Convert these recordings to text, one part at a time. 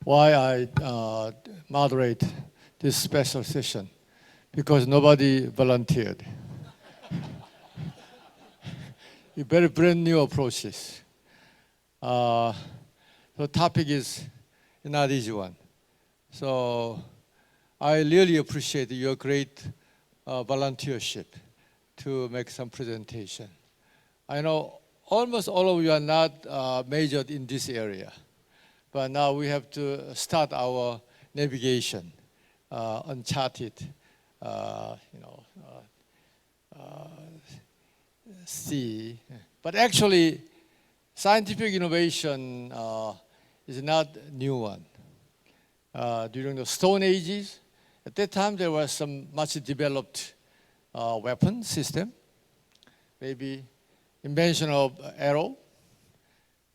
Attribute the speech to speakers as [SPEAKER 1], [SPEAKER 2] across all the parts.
[SPEAKER 1] why I moderate this special session, because nobody volunteered. Very brand new approaches. The topic is not easy one. So I really appreciate your great volunteership to make some presentation. I know almost all of you are not majored in this area, but now we have to start our navigation, uncharted, sea. But actually, scientific innovation is not a new one. During the Stone Ages, at that time there was some much developed weapon system, maybe invention of arrow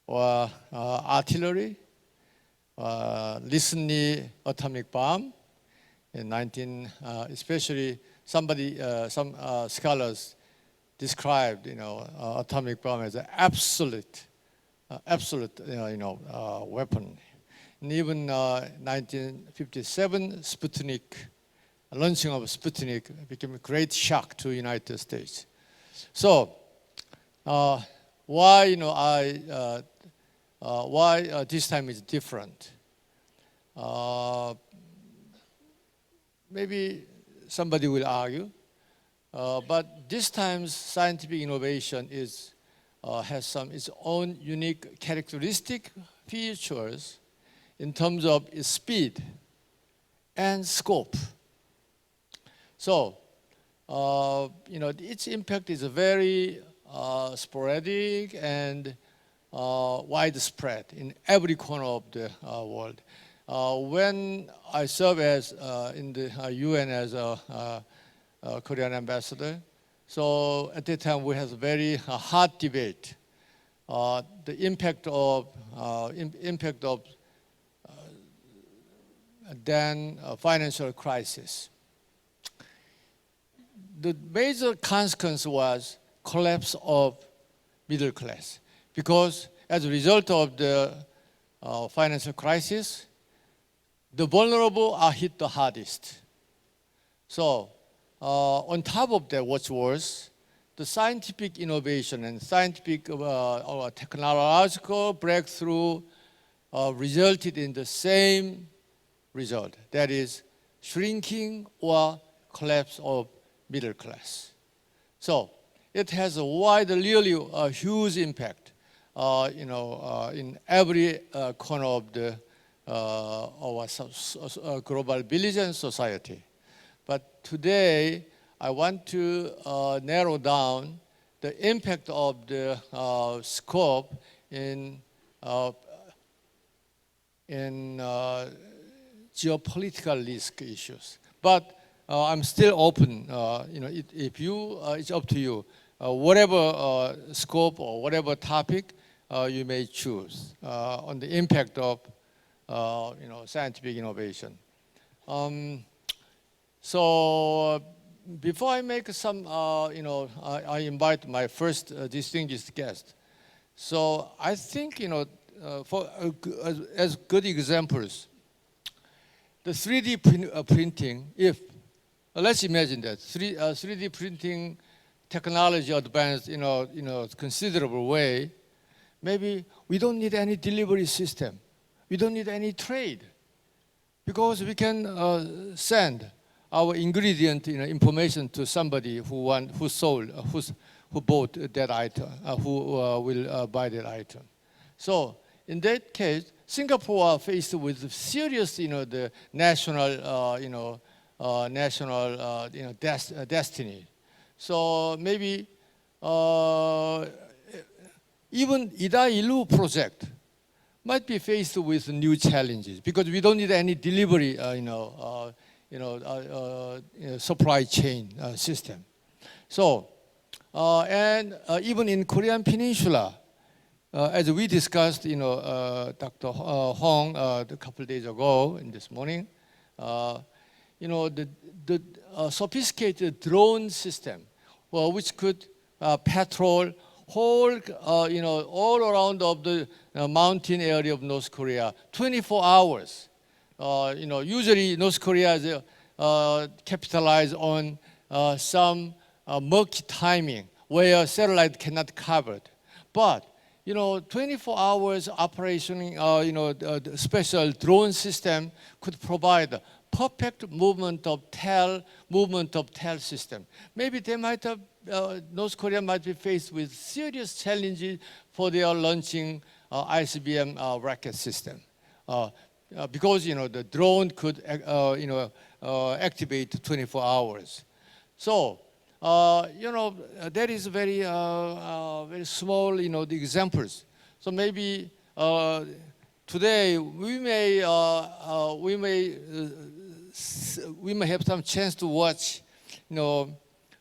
[SPEAKER 1] or artillery, recently atomic bomb in especially some scholars described atomic bomb as an absolute weapon. And even 1957 launching of Sputnik became a great shock to the United States. So why this time is different? Maybe somebody will argue, but this time's scientific innovation has its own unique characteristic features in terms of its speed and scope. So, its impact is very sporadic and widespread in every corner of the world. When I served in the UN as a Korean ambassador, so at that time we had a very hot debate. The impact of then financial crisis. The major consequence was collapse of middle class, because as a result of the financial crisis, the vulnerable are hit the hardest. So on top of that, what's worse, the scientific innovation and scientific or technological breakthrough resulted in the same result, that is shrinking or collapse of middle class. So it has a really huge impact, in every corner of the our global village and society. But today, I want to narrow down the impact of the scope in geopolitical risk issues. But I'm still open. It's up to you. Whatever scope or whatever topic you may choose on the impact of scientific innovation. So before I make some, I invite my first distinguished guest. So I think as good examples, the 3D printing. Let's imagine that 3D printing technology advanced in a considerable way. Maybe we don't need any delivery system. We don't need any trade, because we can send our ingredient information to somebody who bought that item, who will buy that item. So in that case, Singapore are faced with serious, the national, destiny. So maybe even Ida-Ilu project might be faced with new challenges, because we don't need any delivery, supply chain system. So, and even in Korean Peninsula, as we discussed, Dr. Hong a couple of days ago and this morning, the sophisticated drone system, which could patrol whole, all around of the mountain area of North Korea, 24 hours. Usually North Korea is capitalized on some murky timing where satellite cannot cover it. But 24 hours operation, the special drone system could provide perfect movement of tail system. Maybe they might have, North Korea might be faced with serious challenges for their launching ICBM rocket system. Because the drone could activate 24 hours. So that is very very small the examples. So maybe today we may have some chance to watch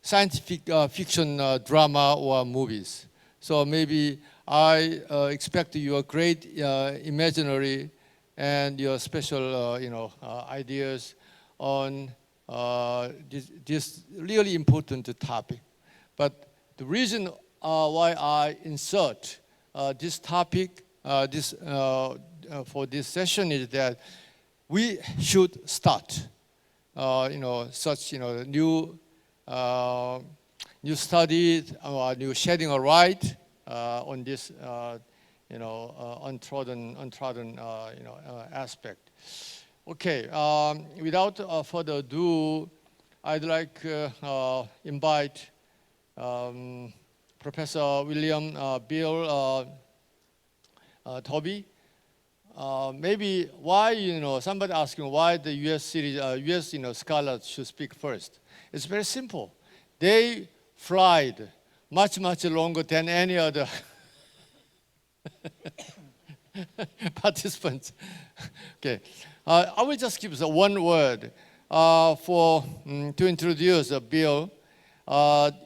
[SPEAKER 1] scientific fiction drama or movies. So maybe I expect your great imaginary and your special ideas on this really important topic. But the reason why I insert this topic for this session is that we should start such new studies or new shedding a light on this untrodden aspect. Okay, without further ado, I'd like to invite Professor William Bill TOBEY. Maybe why, somebody asking why the US scholars should speak first. It's very simple. They flied much longer than any other participants. Okay, I will just give one word to introduce Bill.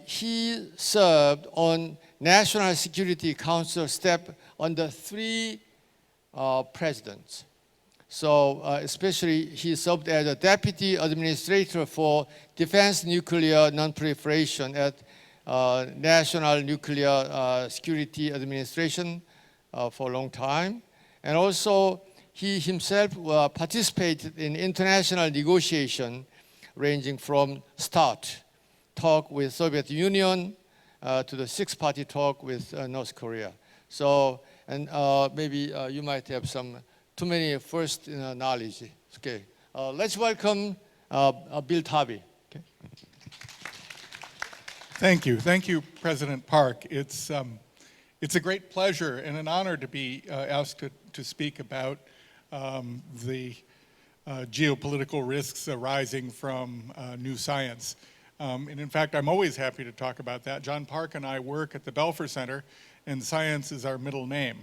[SPEAKER 1] He served on National Security Council step under 3 presidents. So especially he served as a Deputy Administrator for Defense Nuclear Non-Proliferation at National Nuclear Security Administration for a long time. And also he himself participated in international negotiation ranging from START, talk with Soviet Union, to the 6-party talk with North Korea. So, and maybe you might have some too many first knowledge. Okay, let's welcome Bill TOBEY. Okay.
[SPEAKER 2] Thank you, President Park. It's a great pleasure and an honor to be asked to speak about the geopolitical risks arising from new science. And in fact, I'm always happy to talk about that. John Park and I work at the Belfer Center, and science is our middle name.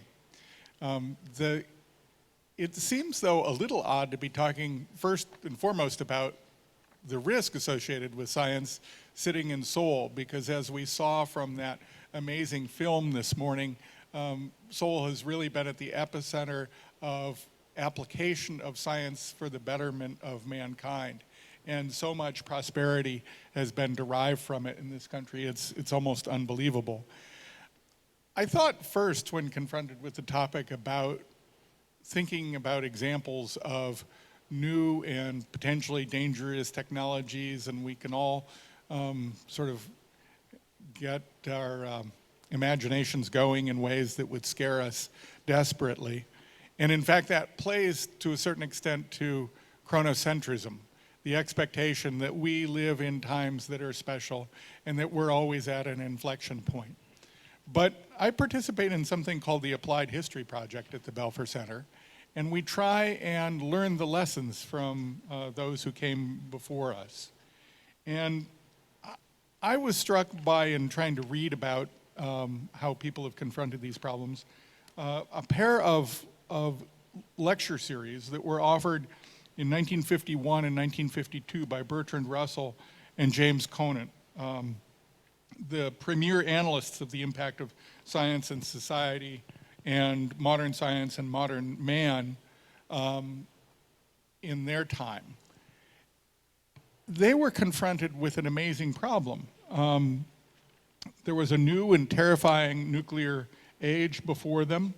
[SPEAKER 2] It seems, though, a little odd to be talking first and foremost about the risk associated with science sitting in Seoul, because as we saw from that amazing film this morning, Seoul has really been at the epicenter of application of science for the betterment of mankind. And so much prosperity has been derived from it in this country, it's almost unbelievable. I thought first, when confronted with the topic, about thinking about examples of new and potentially dangerous technologies, and we can all sort of get our imaginations going in ways that would scare us desperately. And in fact, that plays to a certain extent to chronocentrism, the expectation that we live in times that are special and that we're always at an inflection point. But I participate in something called the Applied History Project at the Belfer Center, and we try and learn the lessons from those who came before us. And I was struck by, in trying to read about how people have confronted these problems, a pair of lecture series that were offered in 1951 and 1952 by Bertrand Russell and James Conant, the premier analysts of the impact of science and society and modern science and modern man in their time. They were confronted with an amazing problem. There was a new and terrifying nuclear age before them.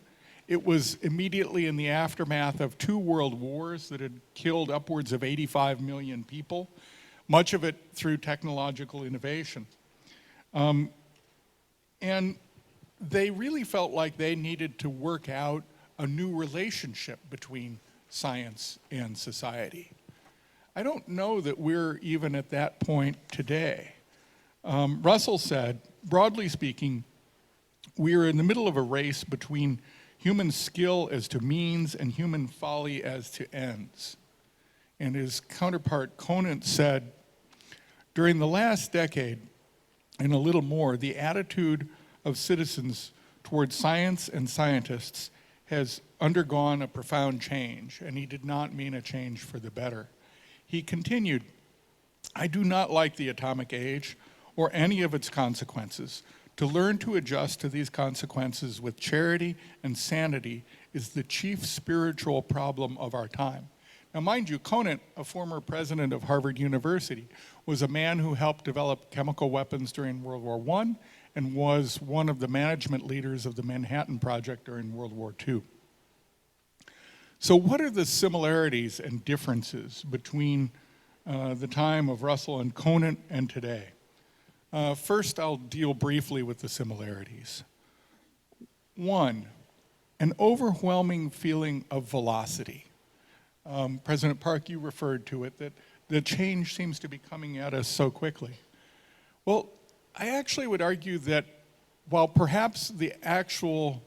[SPEAKER 2] It was immediately in the aftermath of 2 world wars that had killed upwards of 85 million people, much of it through technological innovation. And they really felt like they needed to work out a new relationship between science and society. I don't know that we're even at that point today. Russell said, broadly speaking, we are in the middle of a race between human skill as to means and human folly as to ends. And his counterpart Conant said, during the last decade and a little more, the attitude of citizens towards science and scientists has undergone a profound change, and he did not mean a change for the better. He continued, I do not like the atomic age or any of its consequences. To learn to adjust to these consequences with charity and sanity is the chief spiritual problem of our time. Now, mind you, Conant, a former president of Harvard University, was a man who helped develop chemical weapons during World War I and was one of the management leaders of the Manhattan Project during World War II. So what are the similarities and differences between the time of Russell and Conant and today? First, I'll deal briefly with the similarities. One, an overwhelming feeling of velocity. President Park, you referred to it, that the change seems to be coming at us so quickly. Well, I actually would argue that while perhaps the actual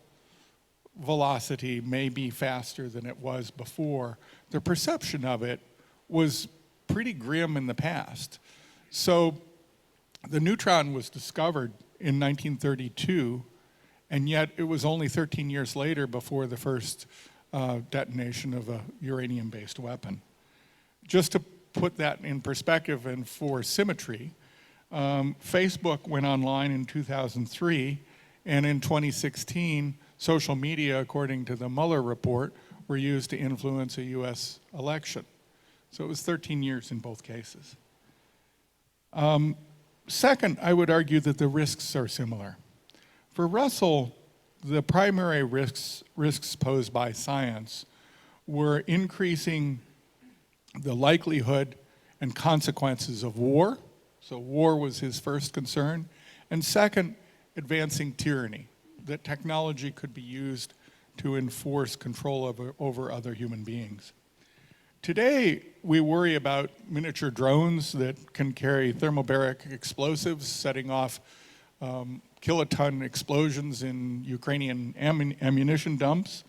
[SPEAKER 2] velocity may be faster than it was before, the perception of it was pretty grim in the past. So the neutron was discovered in 1932, and yet it was only 13 years later before the first detonation of a uranium-based weapon. Just to put that in perspective and for symmetry, Facebook went online in 2003, and in 2016, social media, according to the Mueller report, were used to influence a US election. So it was 13 years in both cases. Second, I would argue that the risks are similar. For Russell, the primary risks posed by science were increasing the likelihood and consequences of war. So war was his first concern. And second, advancing tyranny, that technology could be used to enforce control over other human beings. Today, we worry about miniature drones that can carry thermobaric explosives, setting off kiloton explosions in Ukrainian ammunition dumps,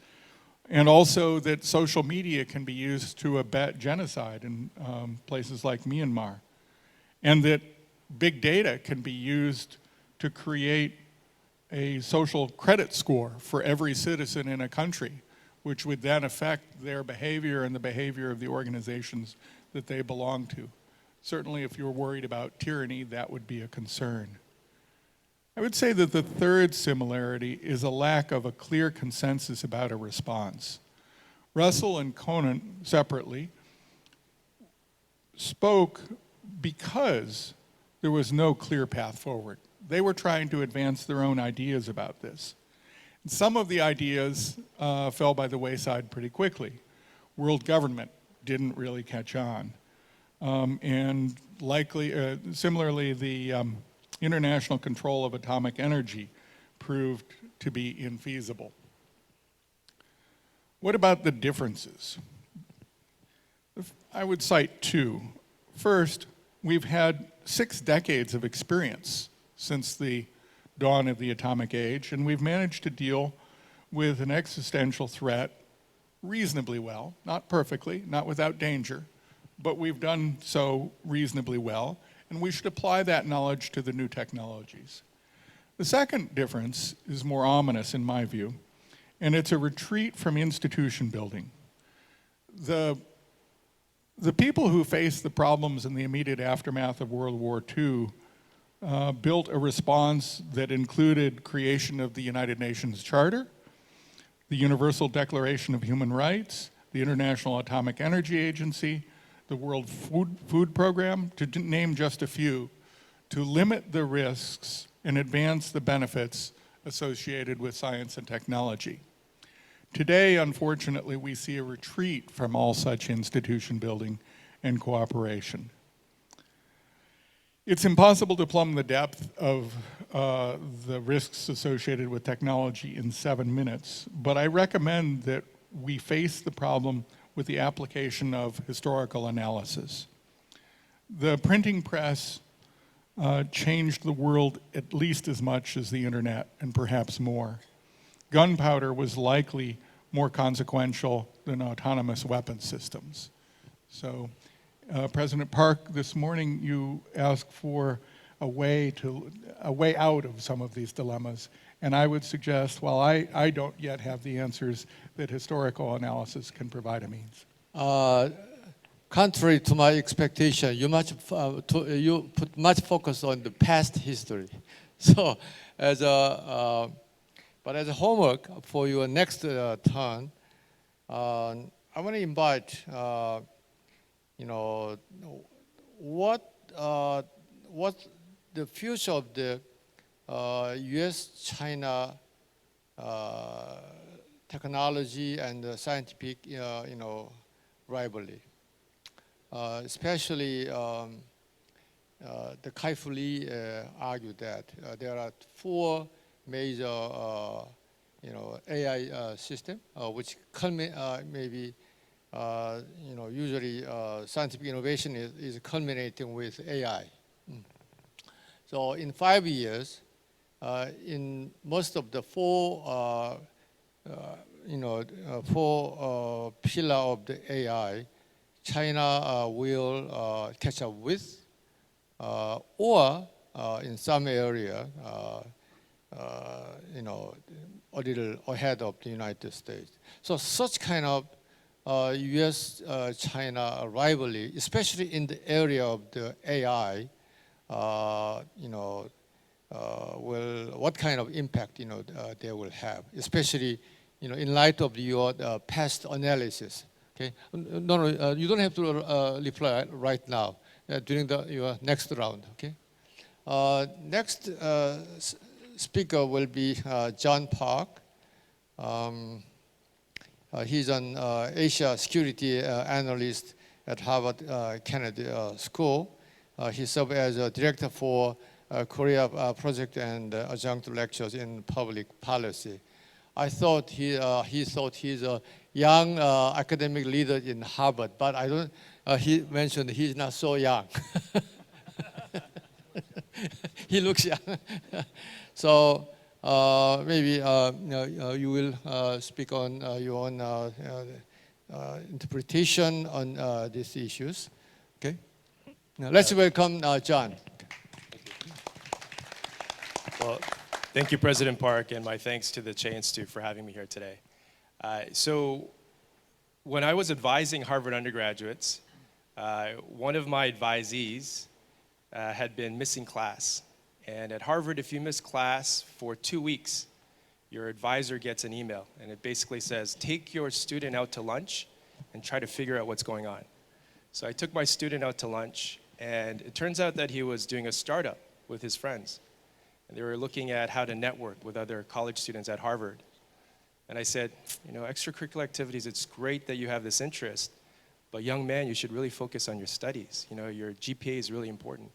[SPEAKER 2] and also that social media can be used to abet genocide in places like Myanmar, and that big data can be used to create a social credit score for every citizen in a country, which would then affect their behavior and the behavior of the organizations that they belong to. Certainly, if you're worried about tyranny, that would be a concern. I would say that the third similarity is a lack of a clear consensus about a response. Russell and Conant, separately, spoke because there was no clear path forward. They were trying to advance their own ideas about this. Some of the ideas fell by the wayside pretty quickly. World government didn't really catch on. And similarly, the international control of atomic energy proved to be infeasible. What about the differences? I would cite two. First, we've had 6 decades of experience since the dawn of the atomic age, and we've managed to deal with an existential threat reasonably well, not perfectly, not without danger, but we've done so reasonably well, and we should apply that knowledge to the new technologies. The second difference is more ominous in my view, and it's a retreat from institution building. The people who faced the problems in the immediate aftermath of World War II built a response that included creation of the United Nations Charter, the Universal Declaration of Human Rights, the International Atomic Energy Agency, the World Food Program, to name just a few, to limit the risks and advance the benefits associated with science and technology. Today, unfortunately, we see a retreat from all such institution building and cooperation. It's impossible to plumb the depth of the risks associated with technology in 7 minutes, but I recommend that we face the problem with the application of historical analysis. The printing press changed the world at least as much as the internet, and perhaps more. Gunpowder was likely more consequential than autonomous weapon systems. So, President Park, this morning you asked for a way out of some of these dilemmas, and I would suggest, while I don't yet have the answers, that historical analysis can provide a means.
[SPEAKER 1] Contrary to my expectation, you put much focus on the past history. So, as a homework for your next turn, I want to invite what the future of the US-China technology and scientific rivalry. Especially the Kai-Fu Lee argued that there are 4 major AI systems which maybe usually scientific innovation is culminating with AI. So in 5 years, in most of the 4 pillar of the AI, China will catch up with, or in some area, a little ahead of the United States. So such kind of U.S.-China rivalry, especially in the area of the AI, what kind of impact they will have, especially in light of your past analysis. Okay, no, you don't have to reply right now. During your next round. Okay. Next speaker will be John Park. He's an Asia security analyst at Harvard Kennedy School. He served as a director for Korea project and adjunct lectures in public policy. I thought he thought he's a young academic leader in Harvard, but I don't. He mentioned he's not so young. He looks young. So maybe you will speak on your own interpretation on these issues. Okay. Now let's welcome John.
[SPEAKER 3] Well, thank you, President Park, and my thanks to the Chey Institute for having me here today. So when I was advising Harvard undergraduates, one of my advisees had been missing class. And at Harvard, if you miss class for 2 weeks, your advisor gets an email, and it basically says, take your student out to lunch and try to figure out what's going on. So I took my student out to lunch, and it turns out that he was doing a startup with his friends. And they were looking at how to network with other college students at Harvard. And I said, extracurricular activities, it's great that you have this interest, but young man, you should really focus on your studies. Your GPA is really important.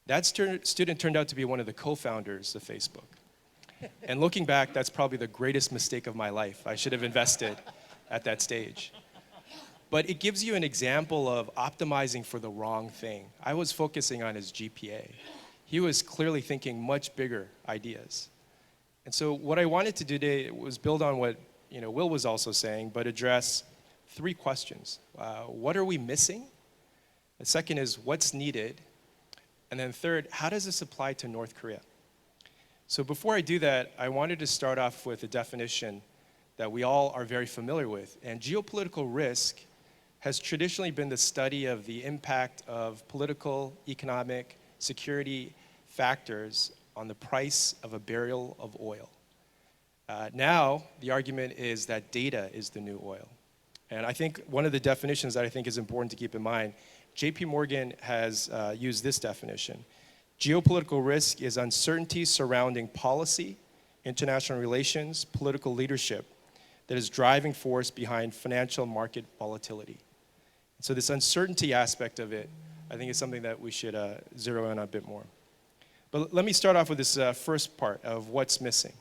[SPEAKER 3] That student turned out to be one of the co-founders of Facebook. And looking back, that's probably the greatest mistake of my life. I should have invested at that stage. But it gives you an example of optimizing for the wrong thing. I was focusing on his GPA. He was clearly thinking much bigger ideas. And so what I wanted to do today was build on what Will was also saying, but address 3 questions. What are we missing? The second is, what's needed? And then third, how does this apply to North Korea? So before I do that, I wanted to start off with a definition that we all are very familiar with. And geopolitical risk has traditionally been the study of the impact of political, economic, security factors on the price of a barrel of oil. Now, the argument is that data is the new oil. And I think one of the definitions that I think is important to keep in mind, JP Morgan has used this definition. Geopolitical risk is uncertainty surrounding policy, international relations, political leadership that is driving force behind financial market volatility. So this uncertainty aspect of it, I think, is something that we should zero in on a bit more. But let me start off with this first part of what's missing.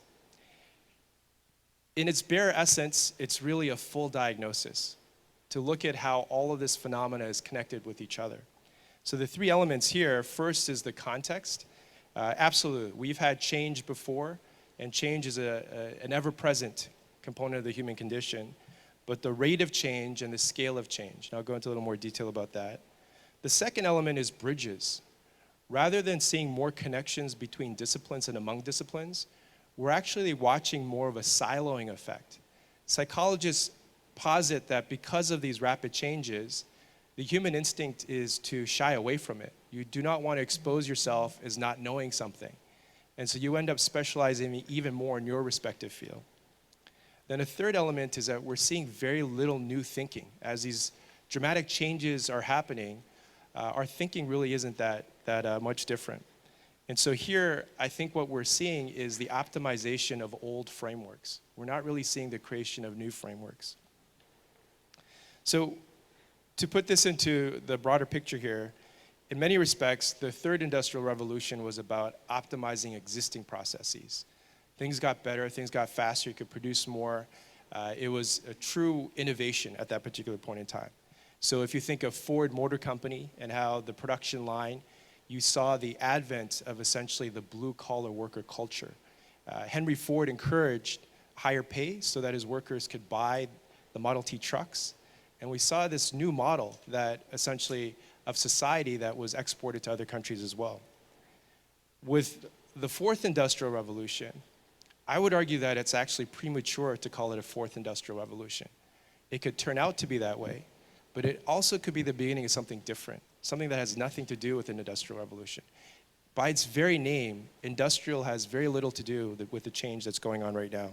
[SPEAKER 3] In its bare essence, it's really a full diagnosis to look at how all of this phenomena is connected with each other. So the three elements here, first is the context. Absolutely, we've had change before, and change is an ever-present component of the human condition, but the rate of change and the scale of change. And I'll go into a little more detail about that. The second element is bridges. Rather than seeing more connections between disciplines and among disciplines, we're actually watching more of a siloing effect. Psychologists posit that because of these rapid changes, the human instinct is to shy away from it. You do not want to expose yourself as not knowing something. And so you end up specializing even more in your respective field. Then a third element is that we're seeing very little new thinking. As these dramatic changes are happening, our thinking really isn't that much different. And so here, I think what we're seeing is the optimization of old frameworks. We're not really seeing the creation of new frameworks. So to put this into the broader picture here, in many respects, the third industrial revolution was about optimizing existing processes. Things got better, things got faster, you could produce more. It was a true innovation at that particular point in time. So if you think of Ford Motor Company and how the production line, you saw the advent of essentially the blue-collar worker culture. Henry Ford encouraged higher pay so that his workers could buy the Model T trucks. And we saw this new model that essentially of society that was exported to other countries as well. With the fourth industrial revolution, I would argue that it's actually premature to call it a fourth industrial revolution. It could turn out to be that way, but it also could be the beginning of something different, something that has nothing to do with an industrial revolution. By its very name, industrial has very little to do with the change that's going on right now.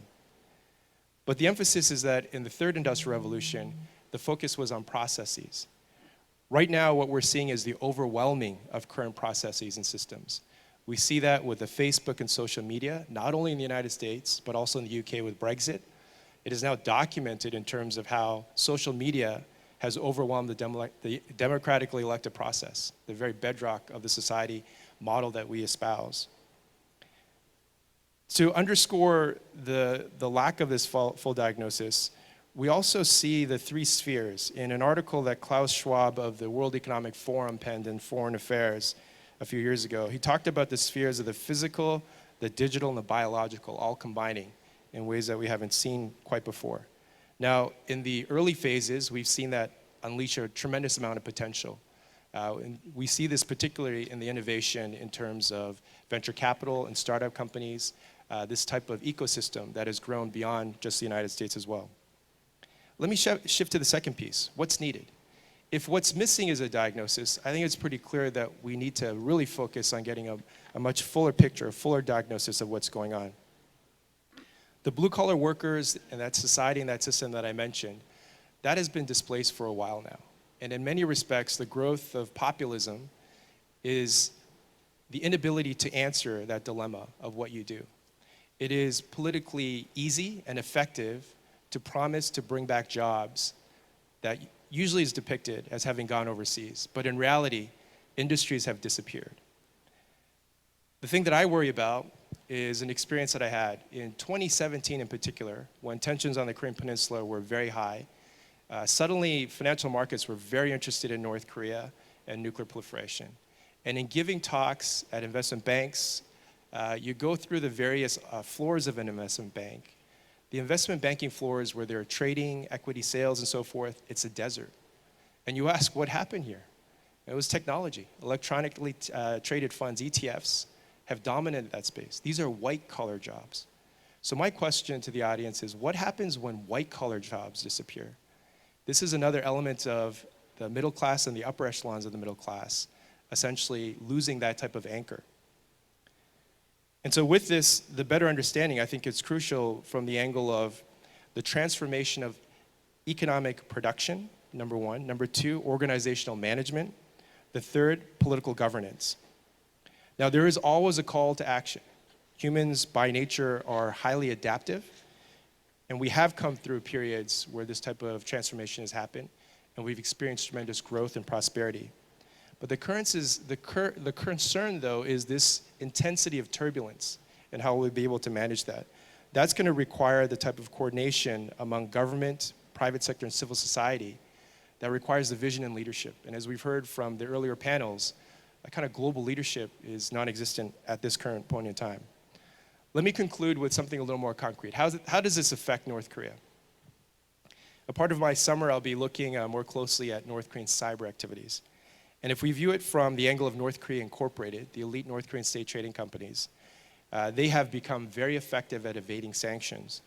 [SPEAKER 3] But the emphasis is that in the third industrial revolution, the focus was on processes. Right now, what we're seeing is the overwhelming of current processes and systems. We see that with the Facebook and social media, not only in the United States, but also in the UK with Brexit. It is now documented in terms of how social media has overwhelmed the democratically elected process, the very bedrock of the society model that we espouse. To underscore the lack of this full diagnosis, we also see the three spheres in an article that Klaus Schwab of the World Economic Forum penned in Foreign Affairs a few years ago. He talked about the spheres of the physical, the digital, and the biological, all combining in ways that we haven't seen quite before. Now, in the early phases, we've seen that unleash a tremendous amount of potential. And we see this particularly in the innovation in terms of venture capital and startup companies, this type of ecosystem that has grown beyond just the United States as well. Let me shift to the second piece, what's needed. If what's missing is a diagnosis, I think it's pretty clear that we need to really focus on getting a much fuller picture, a fuller diagnosis of what's going on. The blue-collar workers and that society and that system that I mentioned, that has been displaced for a while now. And in many respects, the growth of populism is the inability to answer that dilemma of what you do. It is politically easy and effective to promise to bring back jobs that usually is depicted as having gone overseas. But in reality, industries have disappeared. The thing that I worry about is an experience that I had in 2017 in particular, when tensions on the Korean Peninsula were very high. Suddenly, financial markets were very interested in North Korea and nuclear proliferation. And in giving talks at investment banks, you go through the various floors of an investment bank. The investment banking floors where they're trading, equity sales, and so forth, it's a desert. And you ask, what happened here? It was technology. Electronically traded funds, ETFs, have dominated that space. These are white-collar jobs. So my question to the audience is, what happens when white-collar jobs disappear? This is another element of the middle class and the upper echelons of the middle class, essentially losing that type of anchor. And so with this, the better understanding, I think it's crucial from the angle of the transformation of economic production, number one. Number two, organizational management. The third, political governance. Now, there is always a call to action. Humans, by nature, are highly adaptive, and we have come through periods where this type of transformation has happened, and we've experienced tremendous growth and prosperity. But the concern, though, is this intensity of turbulence and how we'll be able to manage that. That's going to require the type of coordination among government, private sector, and civil society that requires the vision and leadership. And as we've heard from the earlier panels, a kind of global leadership is non-existent at this current point in time. Let me conclude with something a little more concrete. How does this affect North Korea? A part of my summer, I'll be looking more closely at North Korean cyber activities. And if we view it from the angle of North Korea Incorporated, the elite North Korean state trading companies, they have become very effective at evading sanctions.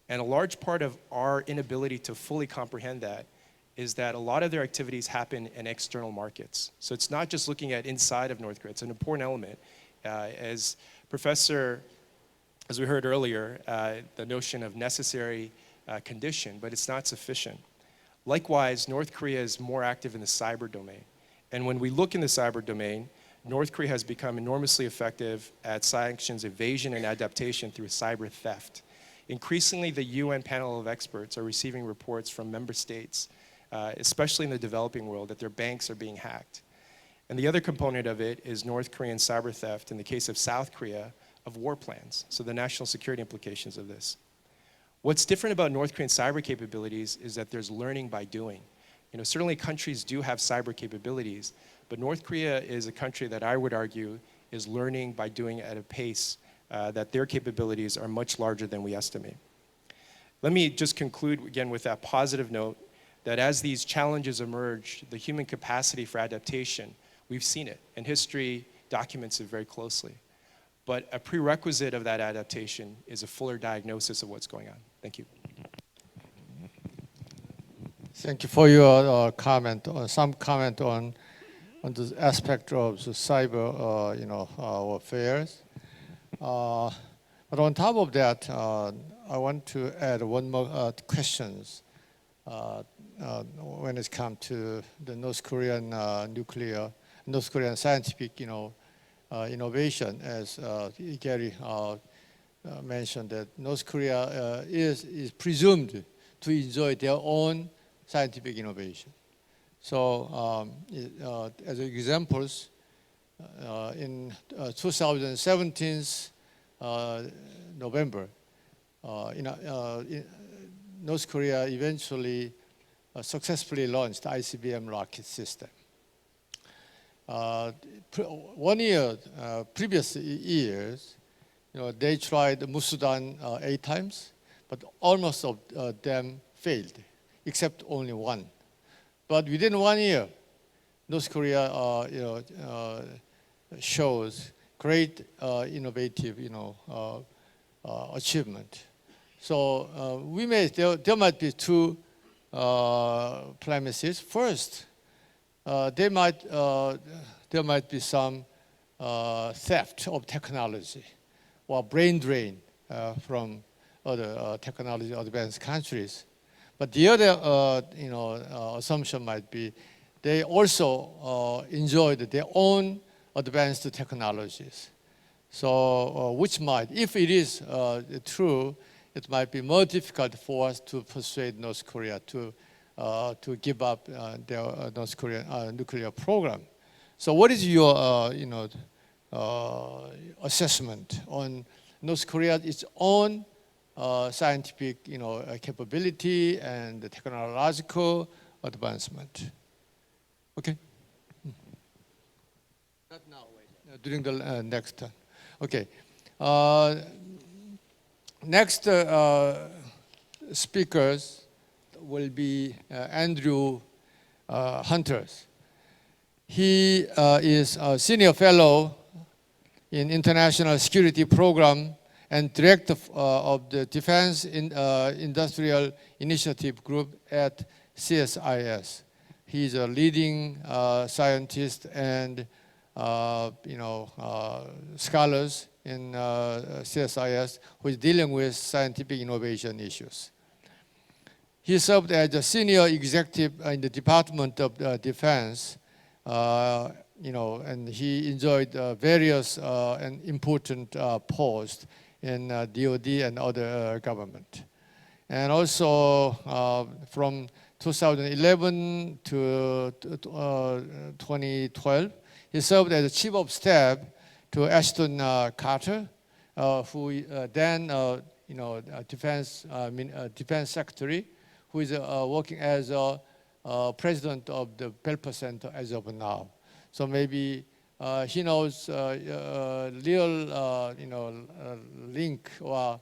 [SPEAKER 3] And a large part of our inability to fully comprehend that is that a lot of their activities happen in external markets. So it's not just looking at inside of North Korea, it's an important element. As we heard earlier, the notion of necessary condition, but it's not sufficient. Likewise, North Korea is more active in the cyber domain. And when we look in the cyber domain, North Korea has become enormously effective at sanctions evasion and adaptation through cyber theft. Increasingly, the UN panel of experts are receiving reports from member states, especially in the developing world, that their banks are being hacked. And the other component of it is North Korean cyber theft, in the case of South Korea, of war plans, so the national security implications of this. What's different about North Korean cyber capabilities is that there's learning by doing. Certainly countries do have cyber capabilities, but North Korea is a country that I would argue is learning by doing at a pace that their capabilities are much larger than we estimate. Let me just conclude again with that positive note that as these challenges emerge, the human capacity for adaptation, we've seen it, and history documents it very closely. But a prerequisite of that adaptation is a fuller diagnosis of what's going on. Thank you.
[SPEAKER 1] Thank you for your comment. Some comment on the aspect of the cyber, affairs. But on top of that, I want to add one more questions when it comes to the North Korean scientific, innovation. As Gary mentioned, that North Korea is presumed to enjoy their own scientific innovation. So, as examples, in 2017 November, North Korea eventually successfully launched ICBM rocket system. 1 year, previous years, they tried Musudan 8 times, but almost of them failed, except only one. But within 1 year, North Korea, shows great innovative, achievement. So there might be two premises. First, there might be some theft of technology or brain drain from other technology advanced countries. But the other assumption might be they also enjoyed their own advanced technologies. So which might, if it is true, it might be more difficult for us to persuade North Korea to give up their North Korean nuclear program. So what is your assessment on North Korea's its own scientific capability and the technological advancement? Okay. Not now. Wait. During the next turn. Okay. Next speakers will be Andrew Hunters. He is a senior fellow in International Security Program and director of the Defense Industrial Initiative Group at CSIS. He's a leading scientist and scholars in CSIS who is dealing with scientific innovation issues. He served as a senior executive in the Department of Defense and he enjoyed various and important posts in DoD and other government. And also from 2011 to 2012, he served as Chief of Staff to Ashton Carter, who then Defense Secretary, who is working as President of the Belfer Center as of now. So maybe he knows real link or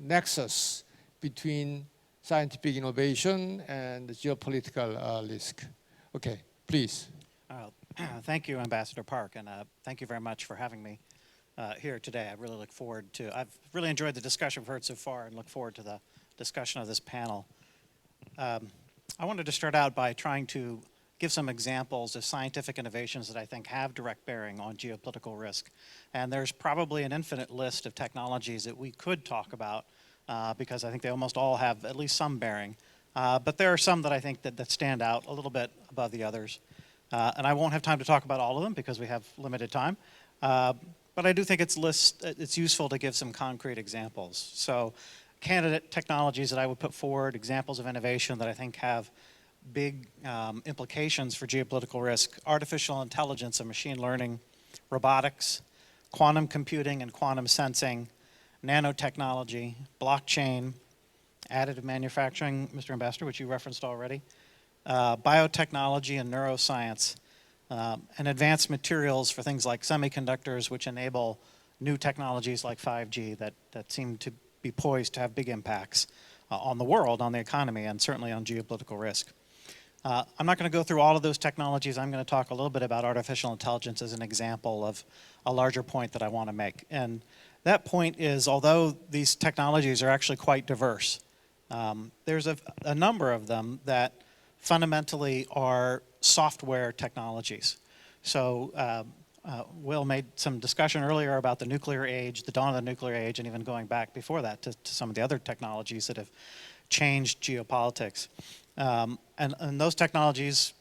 [SPEAKER 1] nexus between scientific innovation and geopolitical risk. Okay, please.
[SPEAKER 4] Thank you, Ambassador Park, and thank you very much for having me here today. I really look forward to, I've really enjoyed the discussion we've heard so far and look forward to the discussion of this panel. I wanted to start out by trying to give some examples of scientific innovations that I think have direct bearing on geopolitical risk. And there's probably an infinite list of technologies that we could talk about because I think they almost all have at least some bearing. But there are some that I think that stand out a little bit above the others. And I won't have time to talk about all of them because we have limited time. But I do think it's useful to give some concrete examples. So candidate technologies that I would put forward, examples of innovation that I think have big implications for geopolitical risk: artificial intelligence and machine learning, robotics, quantum computing and quantum sensing, nanotechnology, blockchain, additive manufacturing, Mr. Ambassador, which you referenced already, biotechnology and neuroscience, and advanced materials for things like semiconductors, which enable new technologies like 5G that seem to be poised to have big impacts on the world, on the economy, and certainly on geopolitical risk. I'm not going to go through all of those technologies. I'm going to talk a little bit about artificial intelligence as an example of a larger point that I want to make. And that point is, although these technologies are actually quite diverse, there's a number of them that fundamentally are software technologies. So Will made some discussion earlier about the nuclear age, the dawn of the nuclear age, and even going back before that to some of the other technologies that have changed geopolitics. And those technologies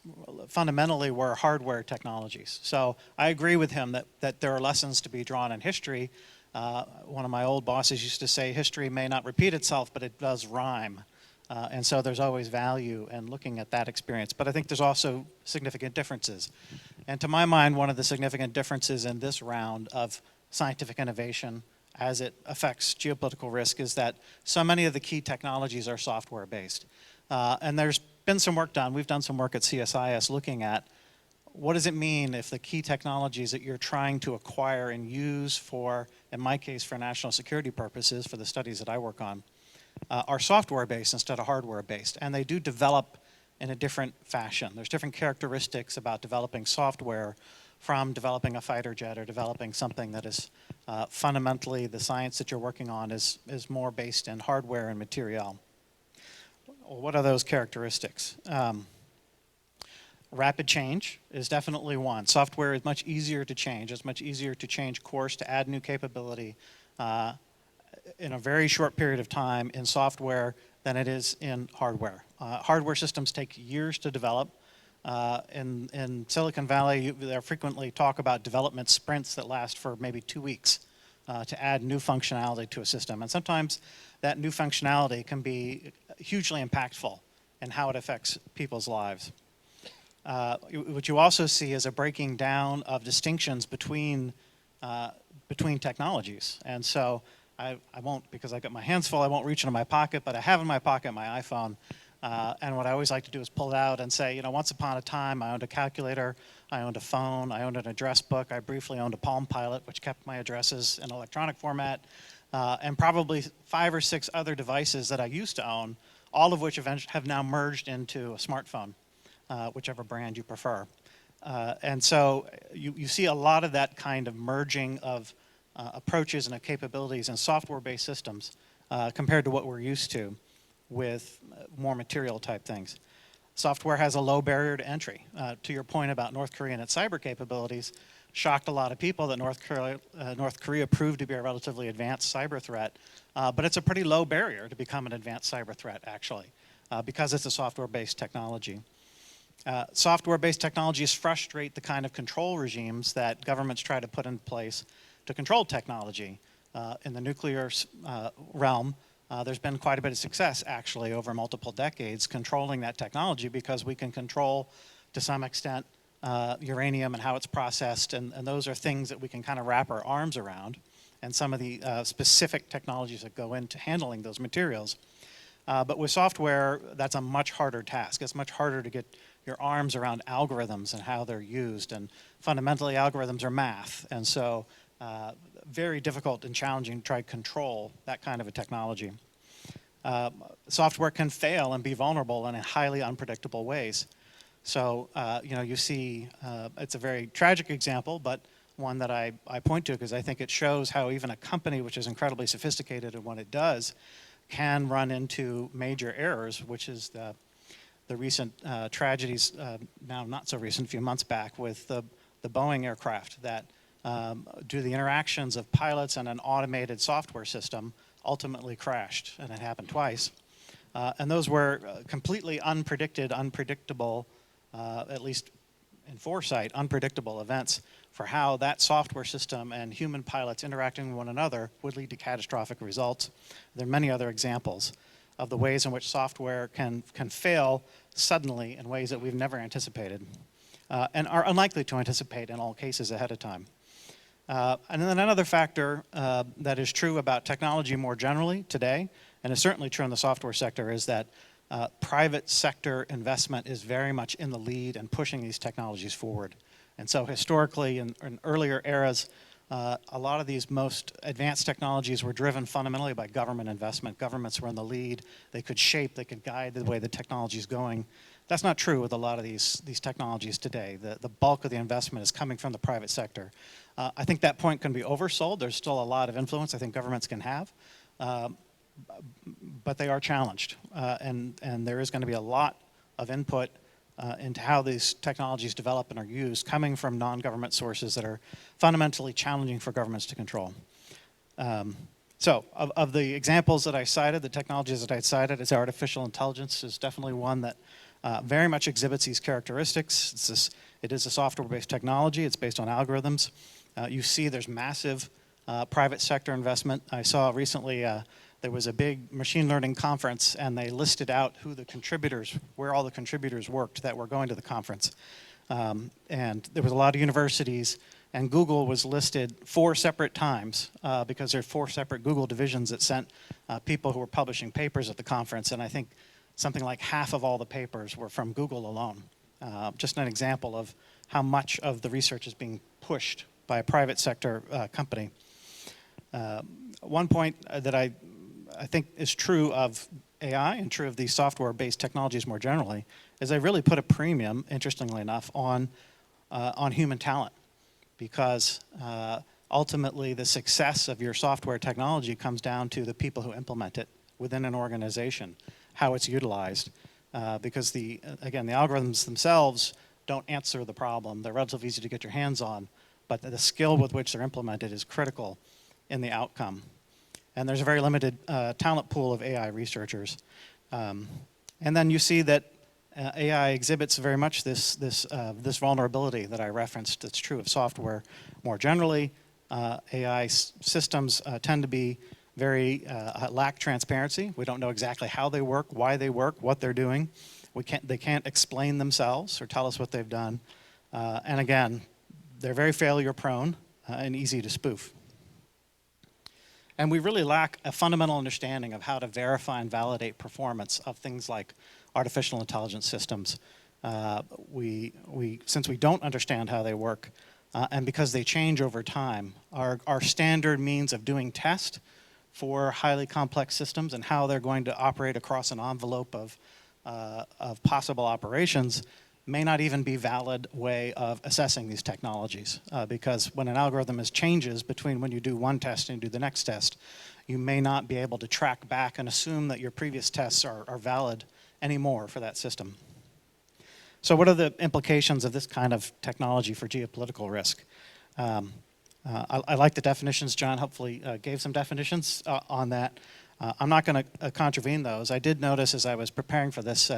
[SPEAKER 4] fundamentally were hardware technologies. So I agree with him that there are lessons to be drawn in history. One of my old bosses used to say, history may not repeat itself, but it does rhyme. And so there's always value in looking at that experience. But I think there's also significant differences. And to my mind, one of the significant differences in this round of scientific innovation as it affects geopolitical risk is that so many of the key technologies are software-based. And there's been some work done. We've done some work at CSIS looking at what does it mean if the key technologies that you're trying to acquire and use for, in my case, for national security purposes, for the studies that I work on, are software-based instead of hardware-based. And they do develop in a different fashion. There's different characteristics about developing software from developing a fighter jet or developing something that is fundamentally the science that you're working on is more based in hardware and material. What are those characteristics? Rapid change is definitely one. Software is much easier to change. It's much easier to change course, to add new capability in a very short period of time in software than it is in hardware. Hardware systems take years to develop. In Silicon Valley, there frequently talk about development sprints that last for maybe 2 weeks to add new functionality to a system. And sometimes that new functionality can be hugely impactful in how it affects people's lives. What you also see is a breaking down of distinctions between technologies. And so I won't, because I got my hands full, I won't reach into my pocket, but I have in my pocket my iPhone. And what I always like to do is pull it out and say, once upon a time I owned a calculator, I owned a phone, I owned an address book, I briefly owned a Palm Pilot, which kept my addresses in electronic format, and probably 5 or 6 other devices that I used to own, all of which eventually have now merged into a smartphone, whichever brand you prefer. And so you see a lot of that kind of merging of approaches and capabilities in software-based systems compared to what we're used to with more material type things. Software has a low barrier to entry. To your point about North Korea and its cyber capabilities, shocked a lot of people that North Korea proved to be a relatively advanced cyber threat, but it's a pretty low barrier to become an advanced cyber threat, actually, because it's a software-based technology. Software-based technologies frustrate the kind of control regimes that governments try to put in place to control technology. In the nuclear realm, there's been quite a bit of success, actually, over multiple decades controlling that technology because we can control, to some extent, uranium and how it's processed, and those are things that we can kind of wrap our arms around, and some of the specific technologies that go into handling those materials. But with software, that's a much harder task. It's much harder to get your arms around algorithms and how they're used, and fundamentally algorithms are math, and so very difficult and challenging to try to control that kind of a technology. Software can fail and be vulnerable in highly unpredictable ways. So, you see, it's a very tragic example, but one that I point to because I think it shows how even a company which is incredibly sophisticated in what it does can run into major errors, which is the recent tragedies, now not so recent, a few months back, with the Boeing aircraft that, due to the interactions of pilots and an automated software system, ultimately crashed, and it happened twice. And those were completely unpredictable, at least in foresight, unpredictable events for how that software system and human pilots interacting with one another would lead to catastrophic results. There are many other examples of the ways in which software can fail suddenly in ways that we've never anticipated and are unlikely to anticipate in all cases ahead of time. And then another factor that is true about technology more generally today, and is certainly true in the software sector, is that private sector investment is very much in the lead and pushing these technologies forward. And so historically, in earlier eras, a lot of these most advanced technologies were driven fundamentally by government investment. Governments were in the lead. They could shape, they could guide the way the technology is going. That's not true with a lot of these technologies today. The bulk of the investment is coming from the private sector. I think that point can be oversold. There's still a lot of influence I think governments can have, but they are challenged. And there is going to be a lot of input into how these technologies develop and are used coming from non-government sources that are fundamentally challenging for governments to control. So of the examples that I cited, the technologies that I cited, it's artificial intelligence is definitely one that very much exhibits these characteristics. It is a software-based technology. It's based on algorithms. You see there's massive private sector investment. I saw recently there was a big machine learning conference, and they listed out who the contributors, where all the contributors worked that were going to the conference. And there was a lot of universities, and Google was listed 4 separate times because there are 4 separate Google divisions that sent people who were publishing papers at the conference, and I think something like half of all the papers were from Google alone. Just an example of how much of the research is being pushed by a private sector company. One point that I think is true of AI and true of these software-based technologies more generally is they really put a premium, interestingly enough, on human talent, because ultimately the success of your software technology comes down to the people who implement it within an organization, how it's utilized, because again, the algorithms themselves don't answer the problem. They're relatively easy to get your hands on, but the skill with which they're implemented is critical in the outcome. And there's a very limited talent pool of AI researchers. And then you see that AI exhibits very much this vulnerability that I referenced that's true of software more generally. AI systems tend to be very lack transparency. We don't know exactly how they work, why they work, what they're doing. They can't explain themselves or tell us what they've done. And again, they're very failure prone and easy to spoof. And we really lack a fundamental understanding of how to verify and validate performance of things like artificial intelligence systems. Since we don't understand how they work, and because they change over time, our standard means of doing tests for highly complex systems and how they're going to operate across an envelope of possible operations may not even be valid way of assessing these technologies, because when an algorithm changes between when you do one test and you do the next test, you may not be able to track back and assume that your previous tests are valid anymore for that system. So what are the implications of this kind of technology for geopolitical risk? I like the definitions. John hopefully gave some definitions on that. I'm not going to contravene those. I did notice as I was preparing for this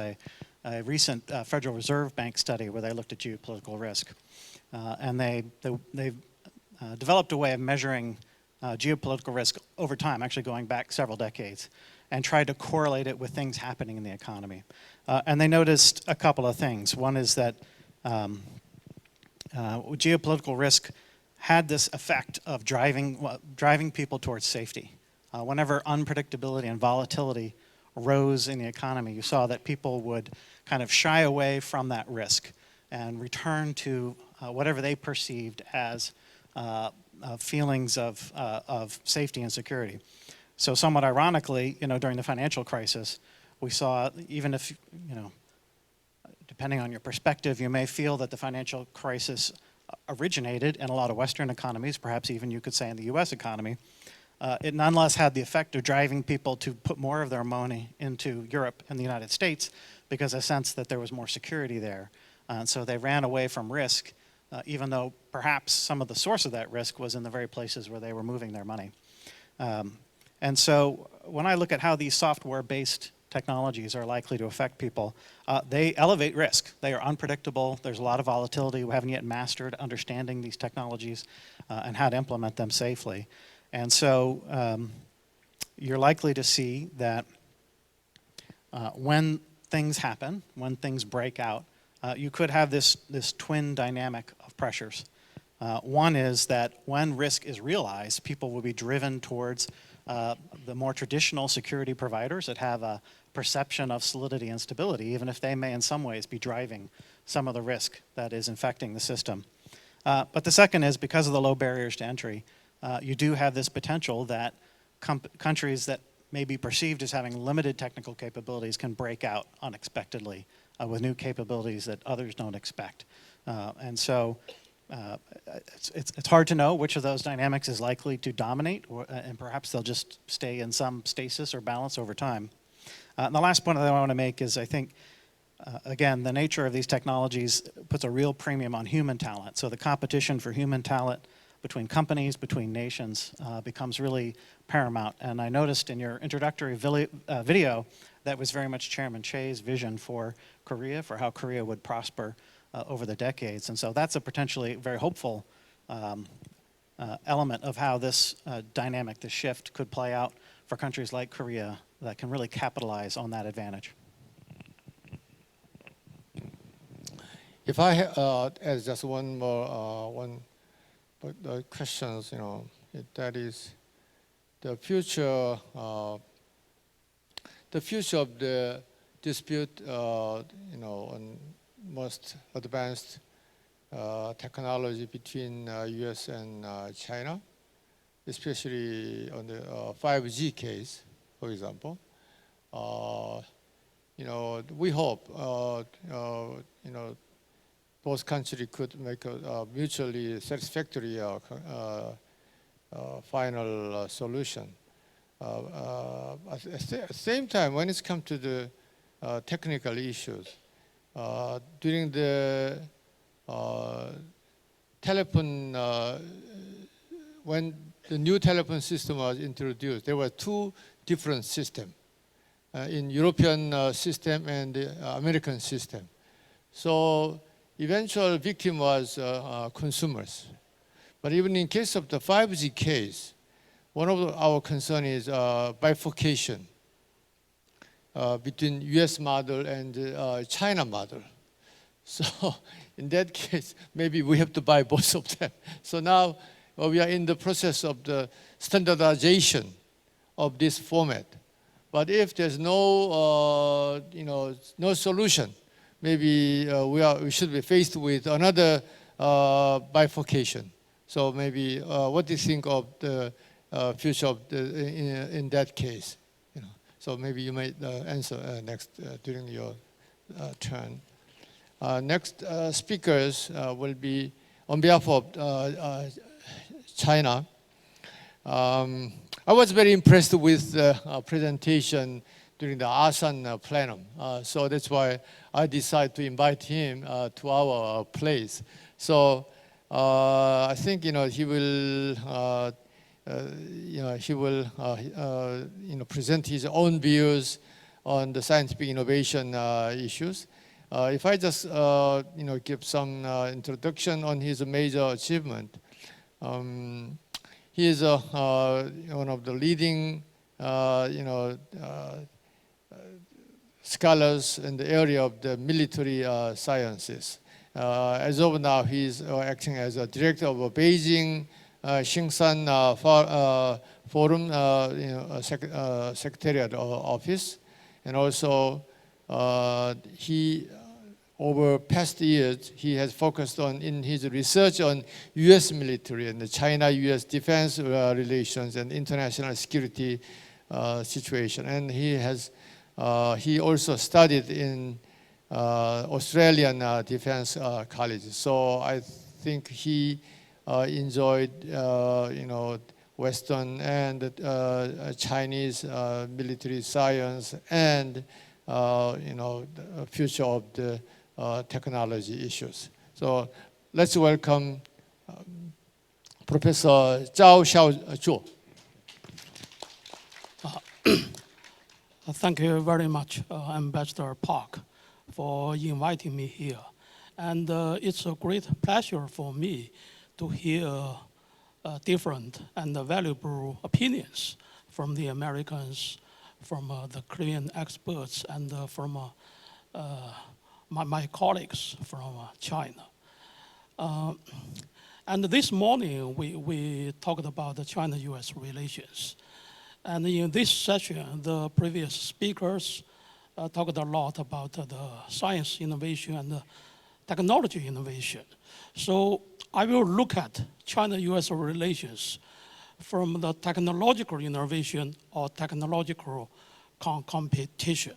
[SPEAKER 4] a recent Federal Reserve Bank study where they looked at geopolitical risk. And they developed a way of measuring geopolitical risk over time, actually going back several decades, and tried to correlate it with things happening in the economy. And they noticed a couple of things. One is that geopolitical risk had this effect of driving people towards safety. Whenever unpredictability and volatility rose in the economy, you saw that people would kind of shy away from that risk and return to whatever they perceived as feelings of safety and security. So somewhat ironically, during the financial crisis, we saw, even if, depending on your perspective, you may feel that the financial crisis originated in a lot of Western economies, perhaps even you could say in the US economy. It nonetheless had the effect of driving people to put more of their money into Europe and the United States because a sense that there was more security there. And so they ran away from risk, even though perhaps some of the source of that risk was in the very places where they were moving their money. And so when I look at how these software-based technologies are likely to affect people, they elevate risk. They are unpredictable. There's a lot of volatility. We haven't yet mastered understanding these technologies and how to implement them safely. And so you're likely to see that when things happen, when things break out, you could have this twin dynamic of pressures. One is that when risk is realized, people will be driven towards the more traditional security providers that have a perception of solidity and stability, even if they may in some ways be driving some of the risk that is infecting the system. But the second is, because of the low barriers to entry, you do have this potential that countries that may be perceived as having limited technical capabilities can break out unexpectedly with new capabilities that others don't expect. And so it's hard to know which of those dynamics is likely to dominate, and perhaps they'll just stay in some stasis or balance over time. And the last point that I want to make is, I think, again, the nature of these technologies puts a real premium on human talent. So the competition for human talent between companies, between nations, becomes really paramount. And I noticed in your introductory video that was very much Chairman Chey's vision for Korea, for how Korea would prosper over the decades. And so that's a potentially very hopeful element of how this dynamic, this shift, could play out for countries like Korea that can really capitalize on that advantage.
[SPEAKER 1] If I add just one more questions, that is the future of the dispute, on most advanced technology between US and China, especially on the 5G case, for example. We hope, both countries could make a mutually satisfactory final solution. At the same time, when it comes to the technical issues, during the telephone, when the new telephone system was introduced, there were two different systems, in European system and the American system. So eventual victim was consumers. But even in case of the 5G case, one of our concern is bifurcation between US model and China model. So in that case, maybe we have to buy both of them. So now we are in the process of the standardization of this format. But if there's no solution, maybe we should be faced with another bifurcation. So maybe what do you think of the future of in that case? So maybe you might answer next during your turn. Next speakers will be on behalf of China. I was very impressed with the presentation during the ASEAN plenum. So that's why I decided to invite him to our place. So I think he will present his own views on the scientific innovation issues. If I just give some introduction on his major achievement, he is one of the leading scholars in the area of the military sciences. As of now, he is acting as a director of a Beijing Xingsan Forum Secretariat Office, and also he, over past years, he has focused on in his research on U.S. military and the China-U.S. defense relations and international security situation, and he also studied in Australian defense college. So I think he enjoyed Western and Chinese military science and the future of the technology issues. So let's welcome Professor Zhao Xiaozhuo.
[SPEAKER 5] Thank you very much, Ambassador Park, for inviting me here. And it's a great pleasure for me to hear different and valuable opinions from the Americans, from the Korean experts, and from my colleagues from China. And this morning, we talked about the China-US relations. And in this session, the previous speakers talked a lot about the science innovation and the technology innovation. So I will look at China-US relations from the technological innovation or technological competition.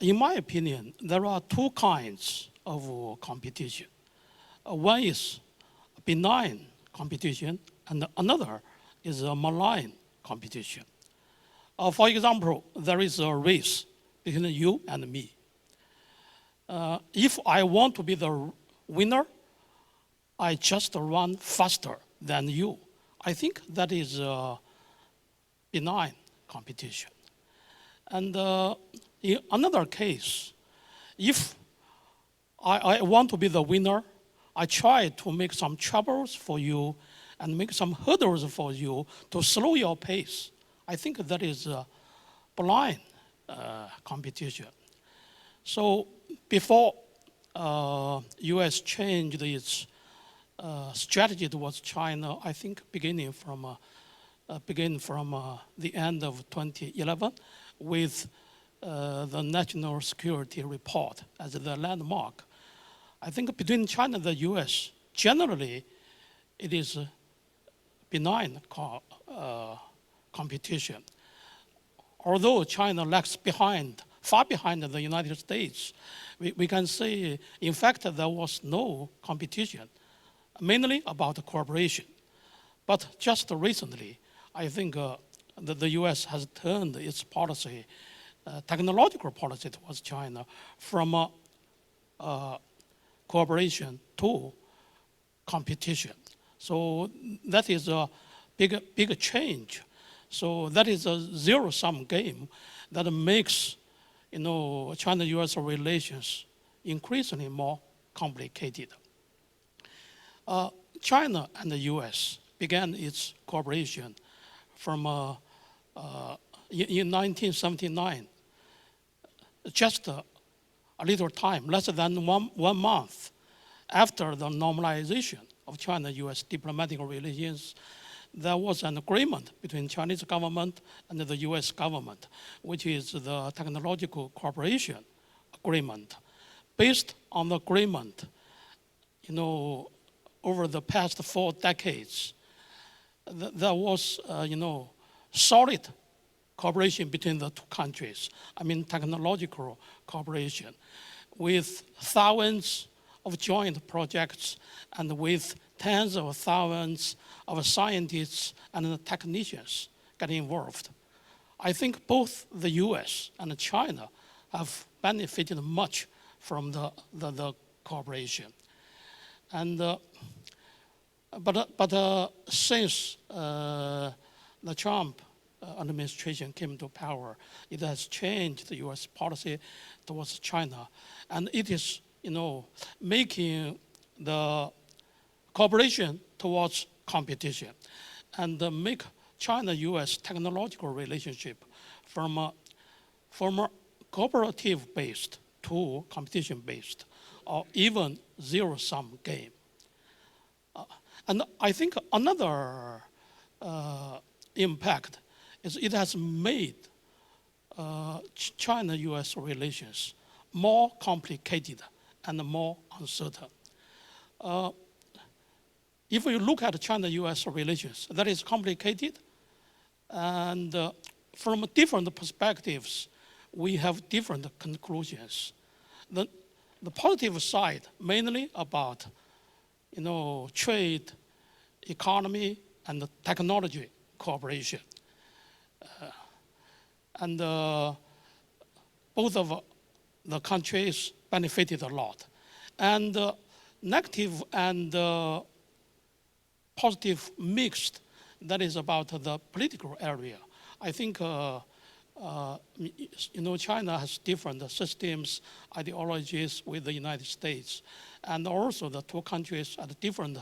[SPEAKER 5] In my opinion, there are two kinds of competition. One is benign competition, and another is a malign competition. For example, there is a race between you and me. If I want to be the winner, I just run faster than you. I think that is a benign competition. And in another case, if I want to be the winner, I try to make some troubles for you and make some hurdles for you to slow your pace. I think that is a blind competition. So before US changed its strategy towards China, I think beginning from the end of 2011 with the National Security Report as the landmark. I think between China and the US, generally, it is a benign competition. Although China lags behind, far behind the United States, we can say, in fact, there was no competition, mainly about cooperation. But just recently, I think the US has turned its policy, technological policy towards China from cooperation to competition. So that is a big change. So that is a zero-sum game that makes China-US relations increasingly more complicated. China and the US began its cooperation from in 1979, just a little time, less than one month after the normalization of China-US diplomatic relations. There was an agreement between Chinese government and the US government, which is the technological cooperation agreement. Based on the agreement, over the past 4 decades, there was, solid cooperation between the two countries. I mean, technological cooperation with thousands of joint projects and with tens of thousands of scientists and technicians getting involved. I think both the US and China have benefited much from the cooperation. And but since the Trump administration came to power, it has changed the U.S. policy towards China, and it is, making the cooperation towards competition, and make China-U.S. technological relationship from a cooperative-based to competition-based, or even zero-sum game. And I think another impact is it has made China-U.S. relations more complicated and more uncertain. If you look at China-U.S. relations, that is complicated, and from different perspectives, we have different conclusions. The positive side, mainly about trade, economy, and technology cooperation. And both of the countries benefited a lot. And negative and positive mixed, that is about the political area. I think China has different systems, ideologies with the United States, and also the two countries at different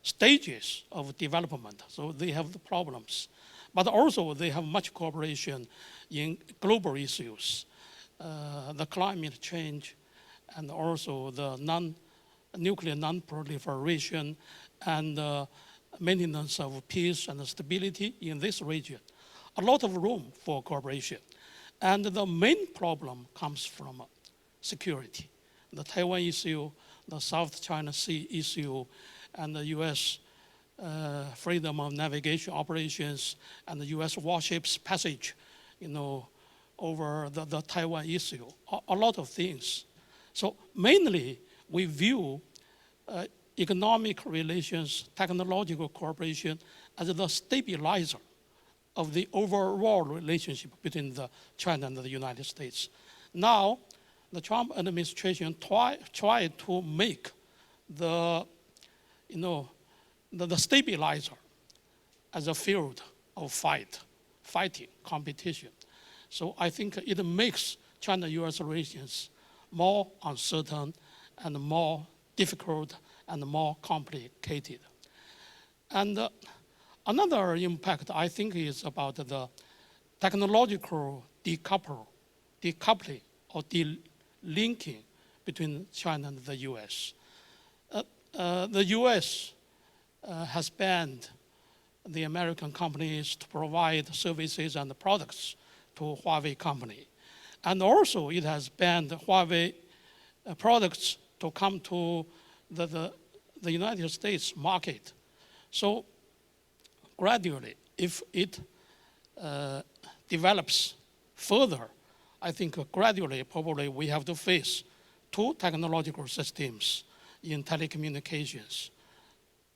[SPEAKER 5] stages of development, so they have the problems. But also they have much cooperation in global issues, the climate change, and also the nuclear non-proliferation, and maintenance of peace and stability in this region. A lot of room for cooperation. And the main problem comes from security. The Taiwan issue, the South China Sea issue, and the US freedom of navigation operations, and the US warships passage, over the Taiwan issue, a lot of things. So mainly we view economic relations, technological cooperation as the stabilizer of the overall relationship between China and the United States. Now, the Trump administration tried to make the stabilizer as a field of fighting, competition. So I think it makes China-US relations more uncertain and more difficult and more complicated. And another impact, I think, is about the technological decoupling or delinking between China and the US. The US has banned the American companies to provide services and products to Huawei company. And also it has banned Huawei products to come to the United States market. So gradually, if it develops further, I think gradually, probably we have to face two technological systems in telecommunications.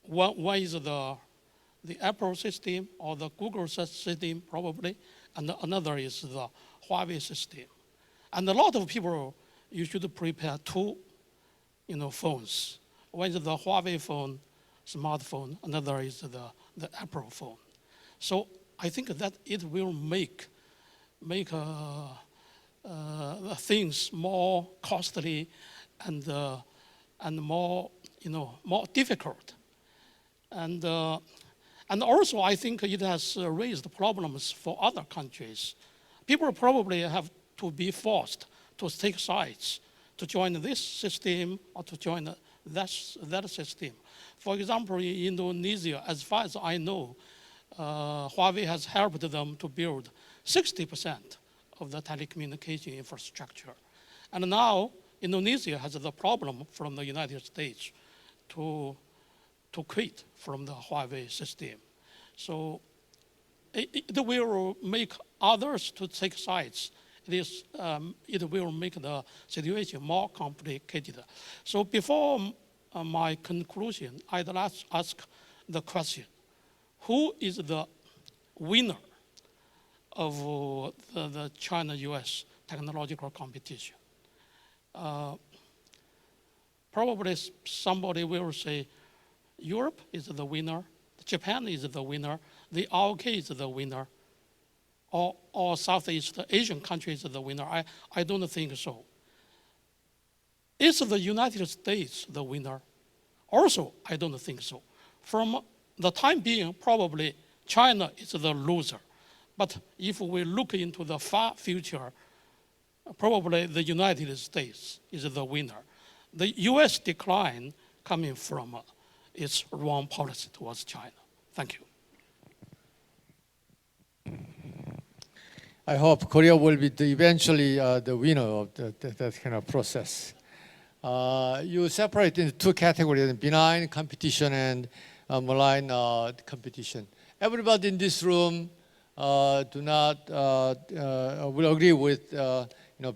[SPEAKER 5] One is the Apple system or the Google system, probably, and another is the Huawei system. And a lot of people, you should prepare two phones. One is the Huawei phone, smartphone, another is the Apple phone. So I think that it will make things more costly and more difficult. And also I think it has raised problems for other countries. People probably have to be forced to take sides, to join this system or to join that system. For example, in Indonesia, as far as I know, Huawei has helped them to build 60% of the telecommunication infrastructure. And now Indonesia has the problem from the United States to quit from the Huawei system. So it will make others to take sides. It will make the situation more complicated. So before my conclusion, I'd like to ask the question, who is the winner of the China-US technological competition? Probably somebody will say Europe is the winner, Japan is the winner, the UK is the winner. or Southeast Asian countries the winner. I don't think so. Is the United States the winner? Also, I don't think so. From the time being, probably China is the loser. But if we look into the far future, probably the United States is the winner. The US decline coming from its wrong policy towards China. Thank you.
[SPEAKER 1] I hope Korea will be eventually the winner of that kind of process. You separate into two categories: benign competition and malign competition. Everybody in this room will agree with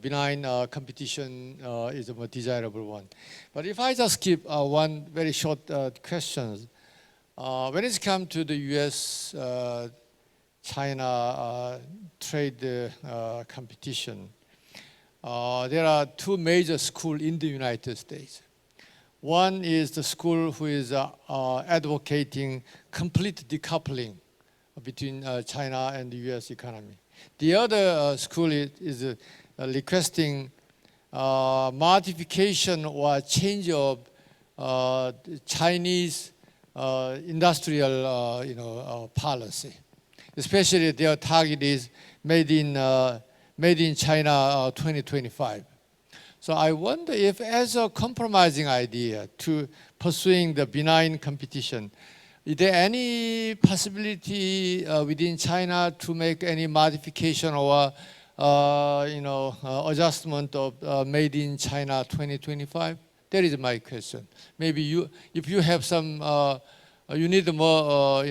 [SPEAKER 1] benign competition is a more desirable one. But if I just keep one very short question, when it comes to the US-China trade competition, there are two major schools in the United States. One is the school who is advocating complete decoupling between China and the US economy. The other school is requesting modification or change of Chinese industrial policy. Especially their target is made in China 2025. So I wonder if, as a compromising idea to pursuing the benign competition, is there any possibility within China to make any modification or adjustment of made in China 2025? That is my question. Maybe if you have some, you need more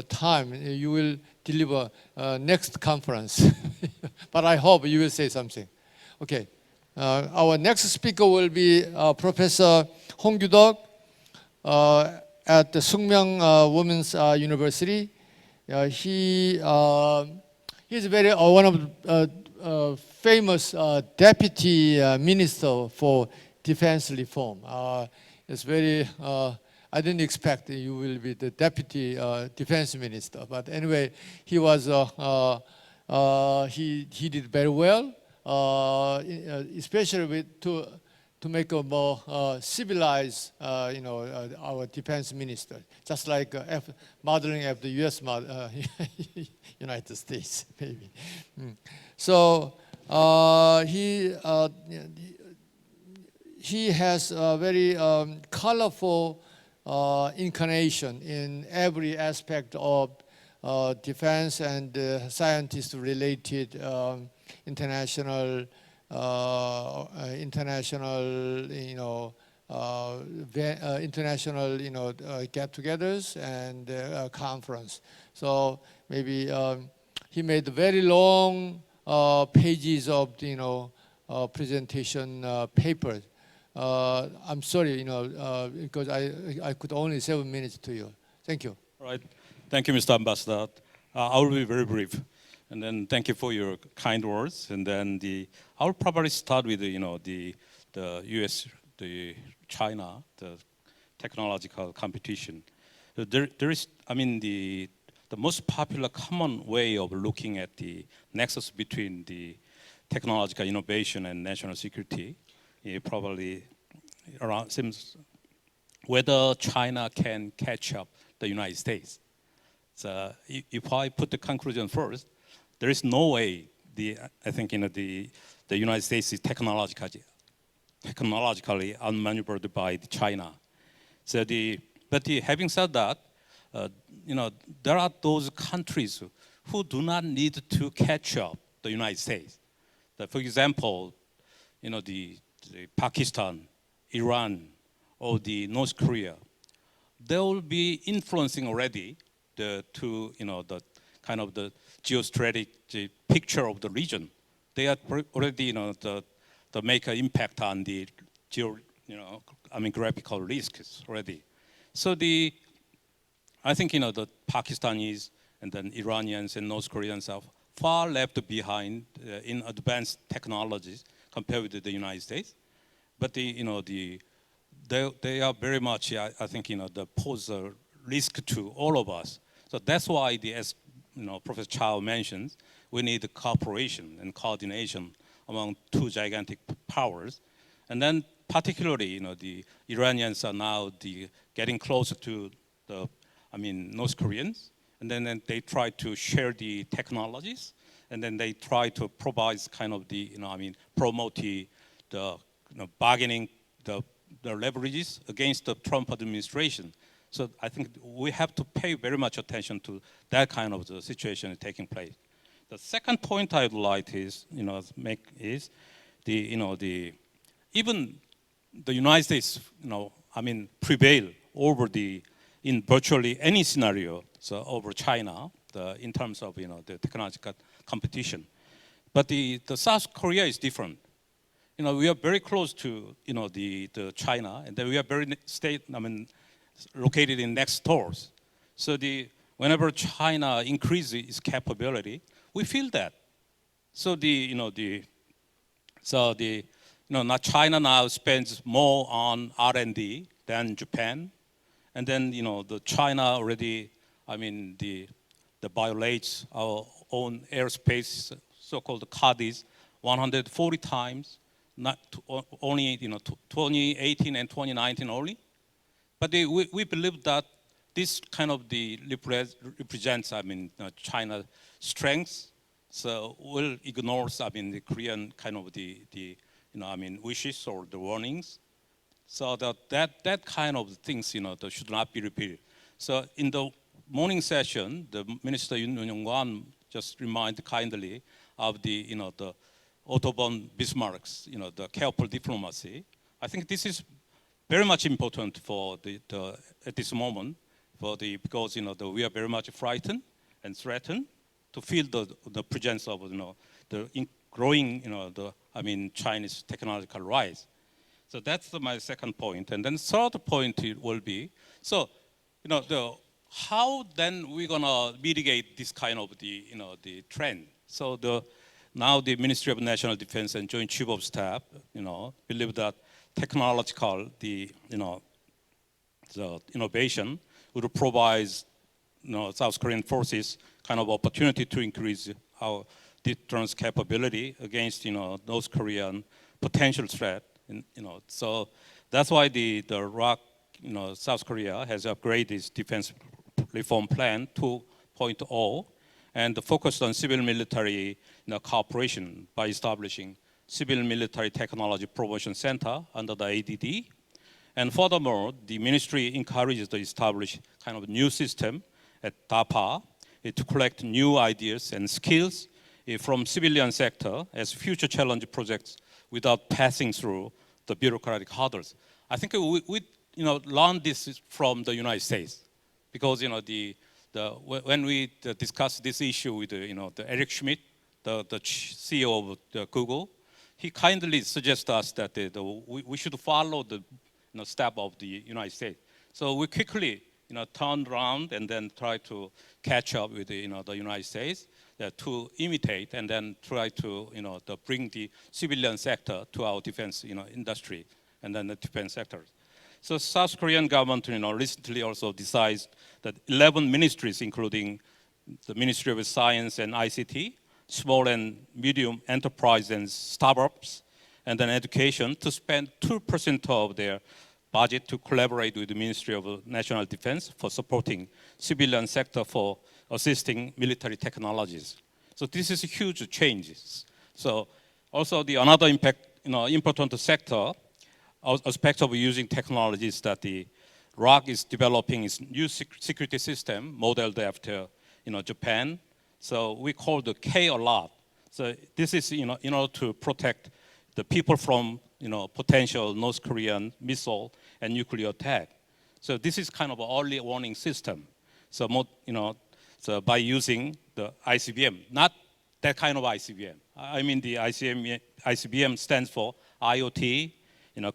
[SPEAKER 1] time, you will deliver next conference. But I hope you will say something. Okay. Our next speaker will be Professor Kyu-Dok at the Sookmyung Women's University. He is very one of famous deputy minister for defense reform. It's very. I didn't expect you will be the deputy defense minister, but anyway, he was. He did very well. Especially to make a more civilized, our defense minister, just like modeling of the U.S. United States, maybe. So he has a very colorful incarnation in every aspect of defense and scientist-related. International, get-togethers and conference. So maybe he made very long pages of presentation papers. I'm sorry, because I could only 7 minutes to you. Thank you.
[SPEAKER 6] All right. Thank you, Mr. Ambassador. I will be very brief. And then thank you for your kind words. And then I'll probably start with the U.S., the China, the technological competition. There is, the most popular common way of looking at the nexus between the technological innovation and national security, probably around seems whether China can catch up the United States. So if I put the conclusion first, there is no way I think the United States is technologically outmaneuvered by China. So having said that, there are those countries who do not need to catch up the United States. For example, the Pakistan, Iran, or the North Korea, they will be influencing already the kind of the geostrategic picture of the region. They are already, to make an impact on the graphical risks already. So I think the Pakistanis and then Iranians and North Koreans are far left behind in advanced technologies compared with the United States. But they are very much, I think, they pose a risk to all of us. So that's why, as Professor Chow mentions, we need cooperation and coordination among two gigantic powers. And then particularly, the Iranians are now getting closer to North Koreans. And then they try to share the technologies. And then they try to provide kind of promote the bargaining, the leverages against the Trump administration. So I think we have to pay very much attention to that kind of the situation taking place. The second point I'd like is, make is even the United States, prevail over in virtually any scenario, so over China, in terms of the technological competition. But the South Korea is different. We are very close to the China, and then we are very located in next doors. So whenever China increases its capability, we feel that. So now China now spends more on R&D than Japan, and then the China already, violates our own airspace, so-called CADIs, 140 times, not only 2018 and 2019 only. But we believe that this kind of represents China's strengths. So we'll ignore the Korean kind of wishes or the warnings. So that kind of things that should not be repeated. So in the morning session, the Minister Sungkyunkwan just reminded kindly of the Otto von Bismarck's the careful diplomacy. I think this is very much important for at this moment because we are very much frightened and threatened to feel the presence of the growing Chinese technological rise. So that's my second point. And then third point will be how then we're gonna mitigate this kind of the trend. So now the Ministry of National Defense and Joint Chief of Staff believe that technological the innovation would provide South Korean forces kind of opportunity to increase our deterrence capability against North Korean potential threat. So that's why the ROC South Korea has upgraded its defense reform plan 2.0 and focused on civil-military cooperation by establishing Civil-Military Technology Promotion Center under the ADD. And furthermore, the ministry encourages to establish kind of a new system at DAPA to collect new ideas and skills from civilian sector as future challenge projects without passing through the bureaucratic hurdles. I think we learned this from the United States because when we discussed this issue with the Eric Schmidt, the CEO of Google, he kindly suggested us that we should follow the step of the United States. So we quickly turned around and then tried to catch up with the United States to imitate and then try to bring the civilian sector to our defense industry and then the defense sector. So South Korean government recently also decided that 11 ministries, including the Ministry of Science and ICT, small and medium enterprise and startups, and then education, to spend 2% of their budget to collaborate with the Ministry of National Defense for supporting civilian sector for assisting military technologies. So this is huge changes. So also another important sector aspect of using technologies that the ROC is developing its new security system modeled after Japan. So we call the K a lot. So this is in order to protect the people from potential North Korean missile and nuclear attack. So this is kind of an early warning system. So so by using the ICBM, not that kind of ICBM. I mean the ICBM stands for IoT,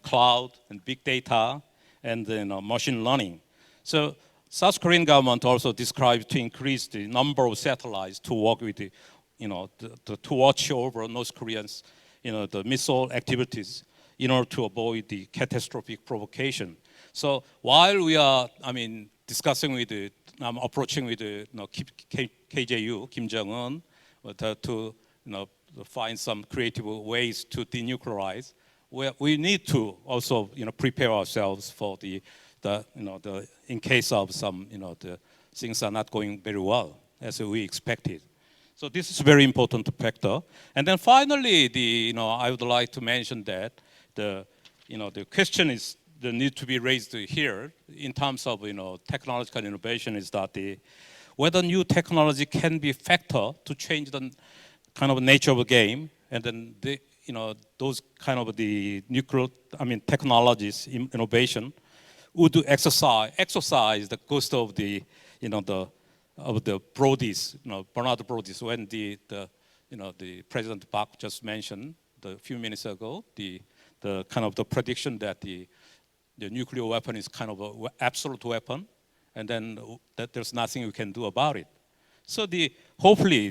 [SPEAKER 6] cloud and big data, and machine learning. So South Korean government also described to increase the number of satellites to work with to watch over North Koreans, the missile activities in order to avoid the catastrophic provocation. So while we are, discussing with I'm approaching with KJU, Kim Jong-un, to find some creative ways to denuclearize. We need to also prepare ourselves for the in case of some the things are not going very well as we expected. So this is a very important factor. And then finally, I would like to mention that the question is the need to be raised here in terms of technological innovation is that whether new technology can be a factor to change the kind of nature of a game, and then those kind of the technologies innovation would exercise the cost of the Brody's, Bernard Brody's, when the President Park just mentioned a few minutes ago, the kind of the prediction that the nuclear weapon is kind of an absolute weapon, and then that there's nothing we can do about it. So hopefully,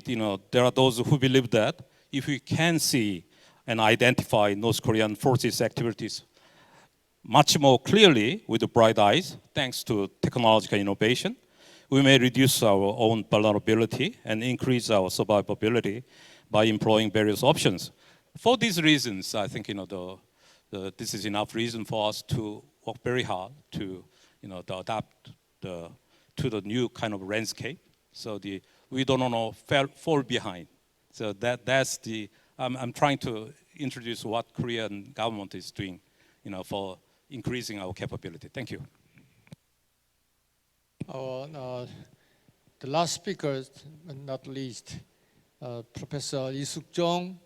[SPEAKER 6] there are those who believe that if we can see and identify North Korean forces activities much more clearly with the bright eyes, thanks to technological innovation, we may reduce our own vulnerability and increase our survivability by employing various options. For these reasons, I think this is enough reason for us to work very hard to to adapt to the new kind of landscape. So we don't fall behind. So that's I'm trying to introduce what Korean government is doing, for increasing our capability. Thank you.
[SPEAKER 1] The last speaker, but not least, Professor Jong,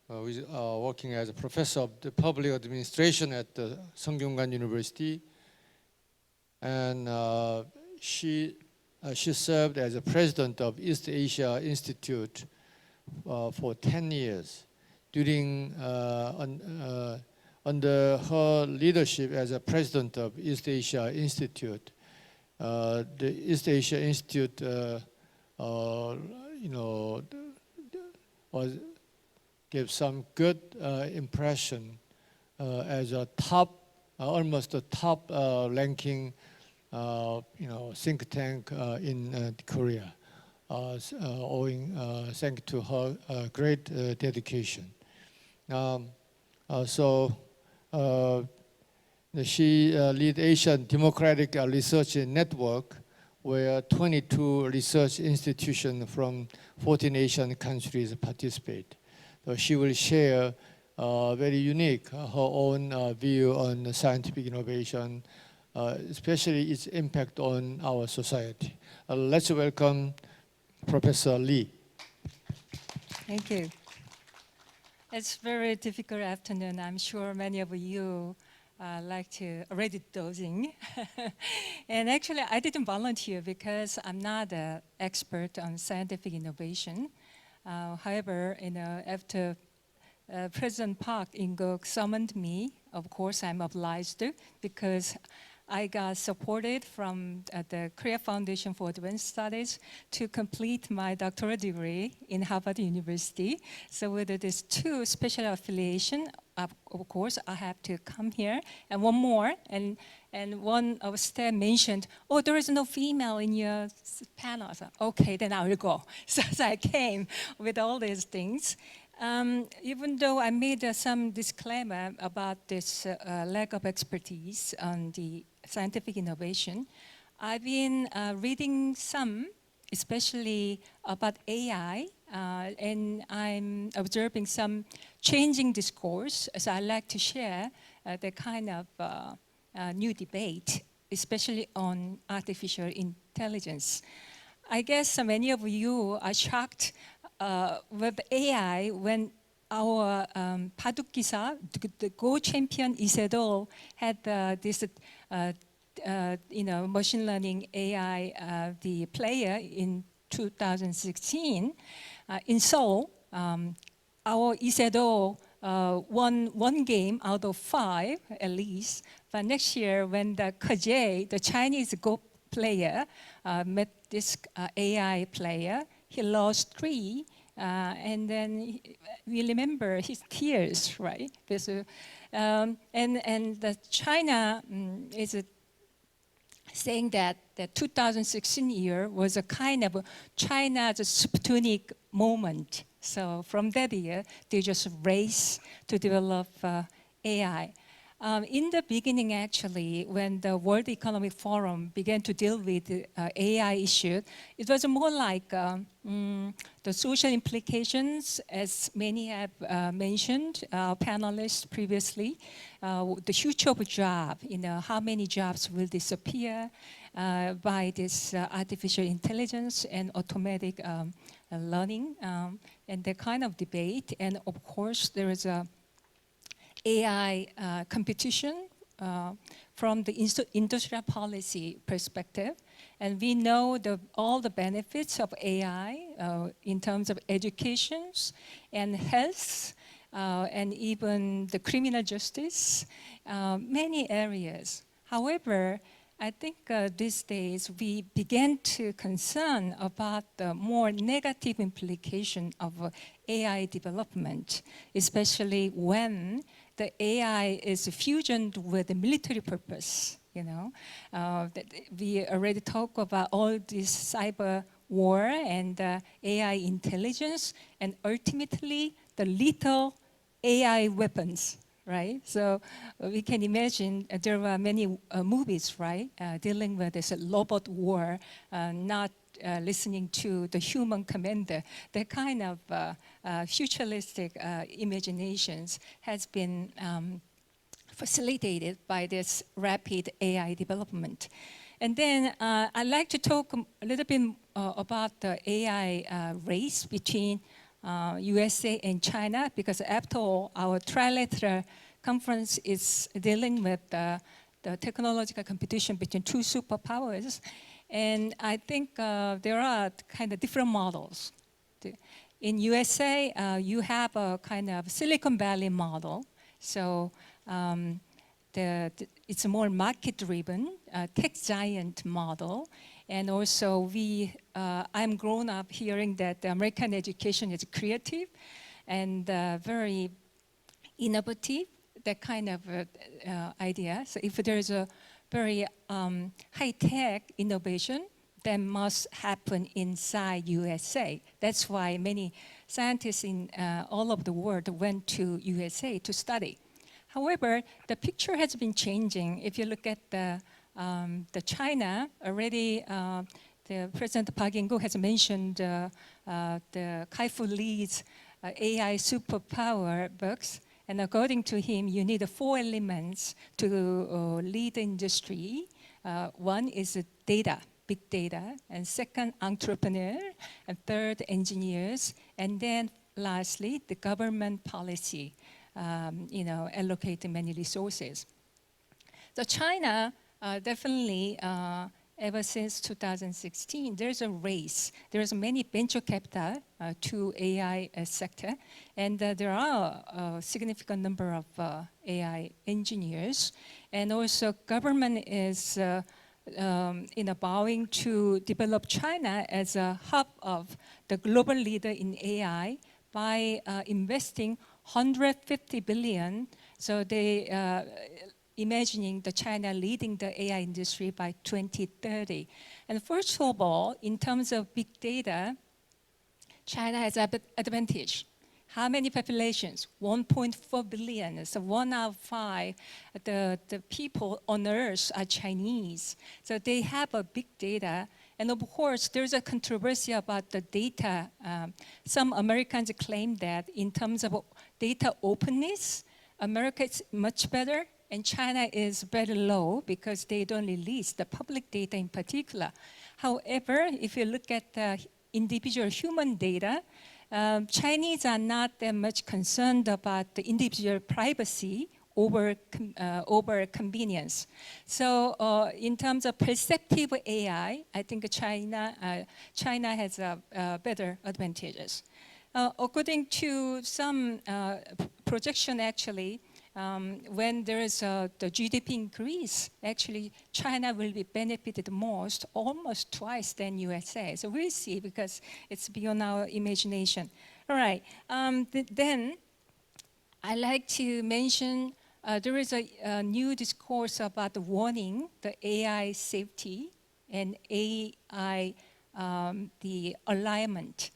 [SPEAKER 1] who is working as a professor of the public administration at the Sungkyunkwan University, and she served as a president of East Asia Institute for 10 years. Under her leadership as a president of East Asia Institute, the East Asia Institute, gave some good impression as a almost a top ranking, think tank in Korea, thanks to her great dedication. She leads Asian Democratic Research Network, where 22 research institutions from 14 Asian countries participate. So she will share very unique, her own view on scientific innovation, especially its impact on our society. Let's welcome Professor Lee.
[SPEAKER 7] Thank you. It's very difficult afternoon. I'm sure many of you like to already dozing. And actually, I didn't volunteer because I'm not an expert on scientific innovation. However, after President Park In-kook summoned me, of course, I'm obliged to, because I got supported from the Korea Foundation for Advanced Studies to complete my doctoral degree in Harvard University. So with these two special affiliation, of course, I have to come here. And one more, and one of staff mentioned, oh, there is no female in your panel. So, okay, then I will go. So I came with all these things. Even though I made some disclaimer about this lack of expertise on the scientific innovation, I've been reading some, especially about AI, and I'm observing some changing discourse. So I like to share the kind of new debate, especially on artificial intelligence. I guess many of you are shocked with AI when our 바둑기사, the Go champion Isedo, had this machine learning AI the player in 2016 in Seoul. Our Isedo won one game out of 5 at least. But next year, when the Chey, the Chinese Go player, met this AI player, he lost 3. And then we remember his tears, right? And the China is saying that the 2016 year was a kind of China's Sputnik moment. So from that year, they just race to develop AI. In the beginning, actually, when the World Economic Forum began to deal with AI issue, it was more like the social implications, as many have mentioned, panelists previously, the future of job, how many jobs will disappear by this artificial intelligence and automatic learning, and that kind of debate. And of course, there is a AI competition from the industrial policy perspective. And we know all the benefits of AI in terms of education and health, and even the criminal justice, many areas. However, I think these days we began to concern about the more negative implication of AI development, especially when the AI is fusioned with the military purpose. We already talked about all this cyber war and AI intelligence, and ultimately the lethal AI weapons, right? So we can imagine there were many movies, right, dealing with this robot war, not listening to the human commander. That kind of futuristic imaginations has been facilitated by this rapid AI development. And then I'd like to talk a little bit about the AI race between USA and China, because after all, our Trilateral Conference is dealing with the technological competition between two superpowers. And I think there are kind of different models. In USA, you have a kind of Silicon Valley model. So it's a more market-driven tech giant model. And also I'm grown up hearing that the American education is creative and very innovative, that kind of idea. So if there's a very high-tech innovation, that must happen inside USA. That's why many scientists in all over the world went to USA to study. However, the picture has been changing. If you look at the China, already the President Park In-kook has mentioned the Kai-Fu Lee's AI superpower books. And according to him, you need 4 elements to lead the industry. One is data, big data, and second, entrepreneur, and third, engineers, and then lastly, the government policy, allocating many resources. So China definitely, ever since 2016, there's a race. There's many venture capital to AI sector, and there are a significant number of AI engineers. And also government is bowing to develop China as a hub of the global leader in AI by investing 150 billion. So they imagining the China leading the AI industry by 2030. And first of all, in terms of big data, China has an advantage. How many populations? 1.4 billion. So 1 out of 5, the people on Earth are Chinese. So they have a big data. And of course, there's a controversy about the data. Some Americans claim that in terms of data openness, America is much better, and China is very low because they don't release the public data in particular. However, if you look at the individual human data, Chinese are not that much concerned about the individual privacy over convenience. So in terms of perceptive AI, I think China has better advantages. According to some projection, actually, when there is the GDP increase, actually China will be benefited most, almost twice than USA. So we'll see, because it's beyond our imagination. All right, then I like to mention there is a new discourse about the warning, the AI safety and AI the alignment.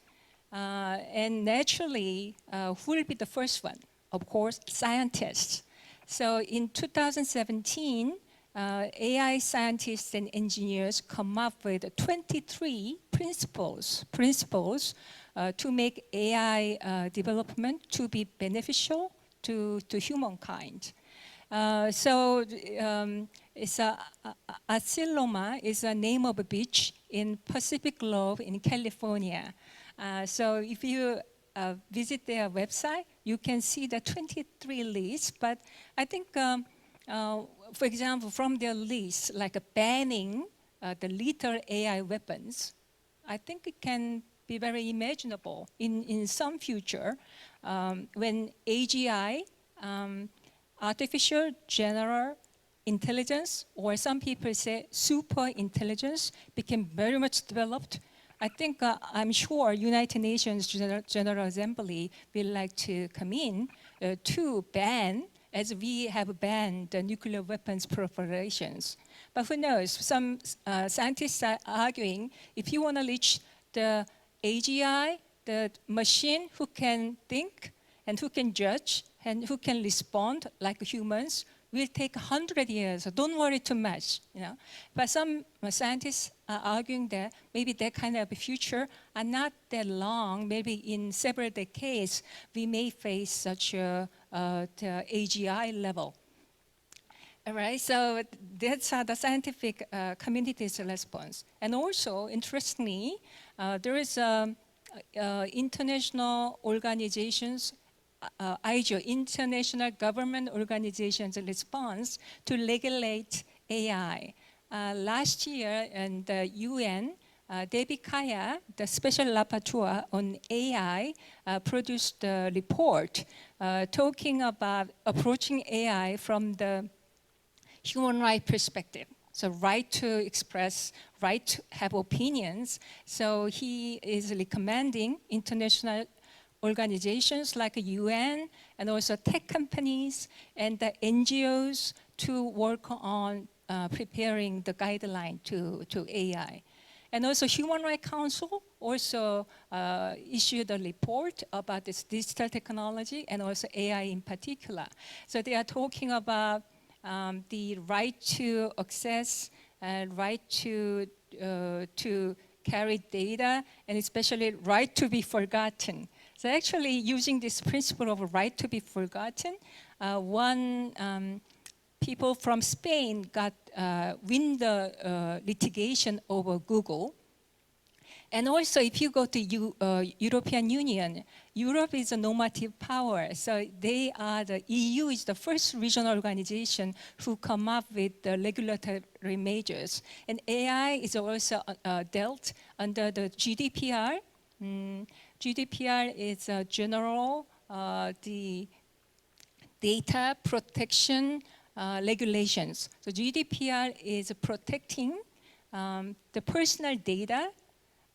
[SPEAKER 7] And naturally, who will be the first one? Of course, scientists. So in 2017, AI scientists and engineers come up with 23 principles to make AI development to be beneficial to humankind. So it's Asiloma is a name of a beach in Pacific Grove in California. So if you visit their website, you can see the 23 lists. But I think, for example, from their list, like banning the lethal AI weapons, I think it can be very imaginable in some future when AGI, artificial general intelligence, or some people say super intelligence, became very much developed. I think, I'm sure United Nations General Assembly will like to come in to ban, as we have banned the nuclear weapons proliferations. But who knows, some scientists are arguing, if you want to reach the AGI, the machine who can think and who can judge and who can respond like humans, will take 100 years. So don't worry too much, you know. But some scientists are arguing that maybe that kind of future are not that long. Maybe in several decades, we may face such a the AGI level. All right, so that's the scientific community's response. And also, interestingly, there is international organizations, IGO, International Government Organizations response to regulate AI. Last year in the UN, David Kaya, the special rapporteur on AI, produced a report talking about approaching AI from the human right perspective. So right to express, right to have opinions. So he is recommending international organizations like UN and also tech companies and the NGOs to work on preparing the guideline to AI. And also Human Rights Council also issued a report about this digital technology and also AI in particular. So they are talking about the right to access and right to carry data, and especially right to be forgotten. So actually using this principle of right to be forgotten, people from Spain got win the litigation over Google. And also, if you go to European Union, Europe is a normative power. So they are the EU is the first regional organization who come up with the regulatory measures. And AI is also dealt under the GDPR. GDPR is general the data protection regulations. So GDPR is protecting the personal data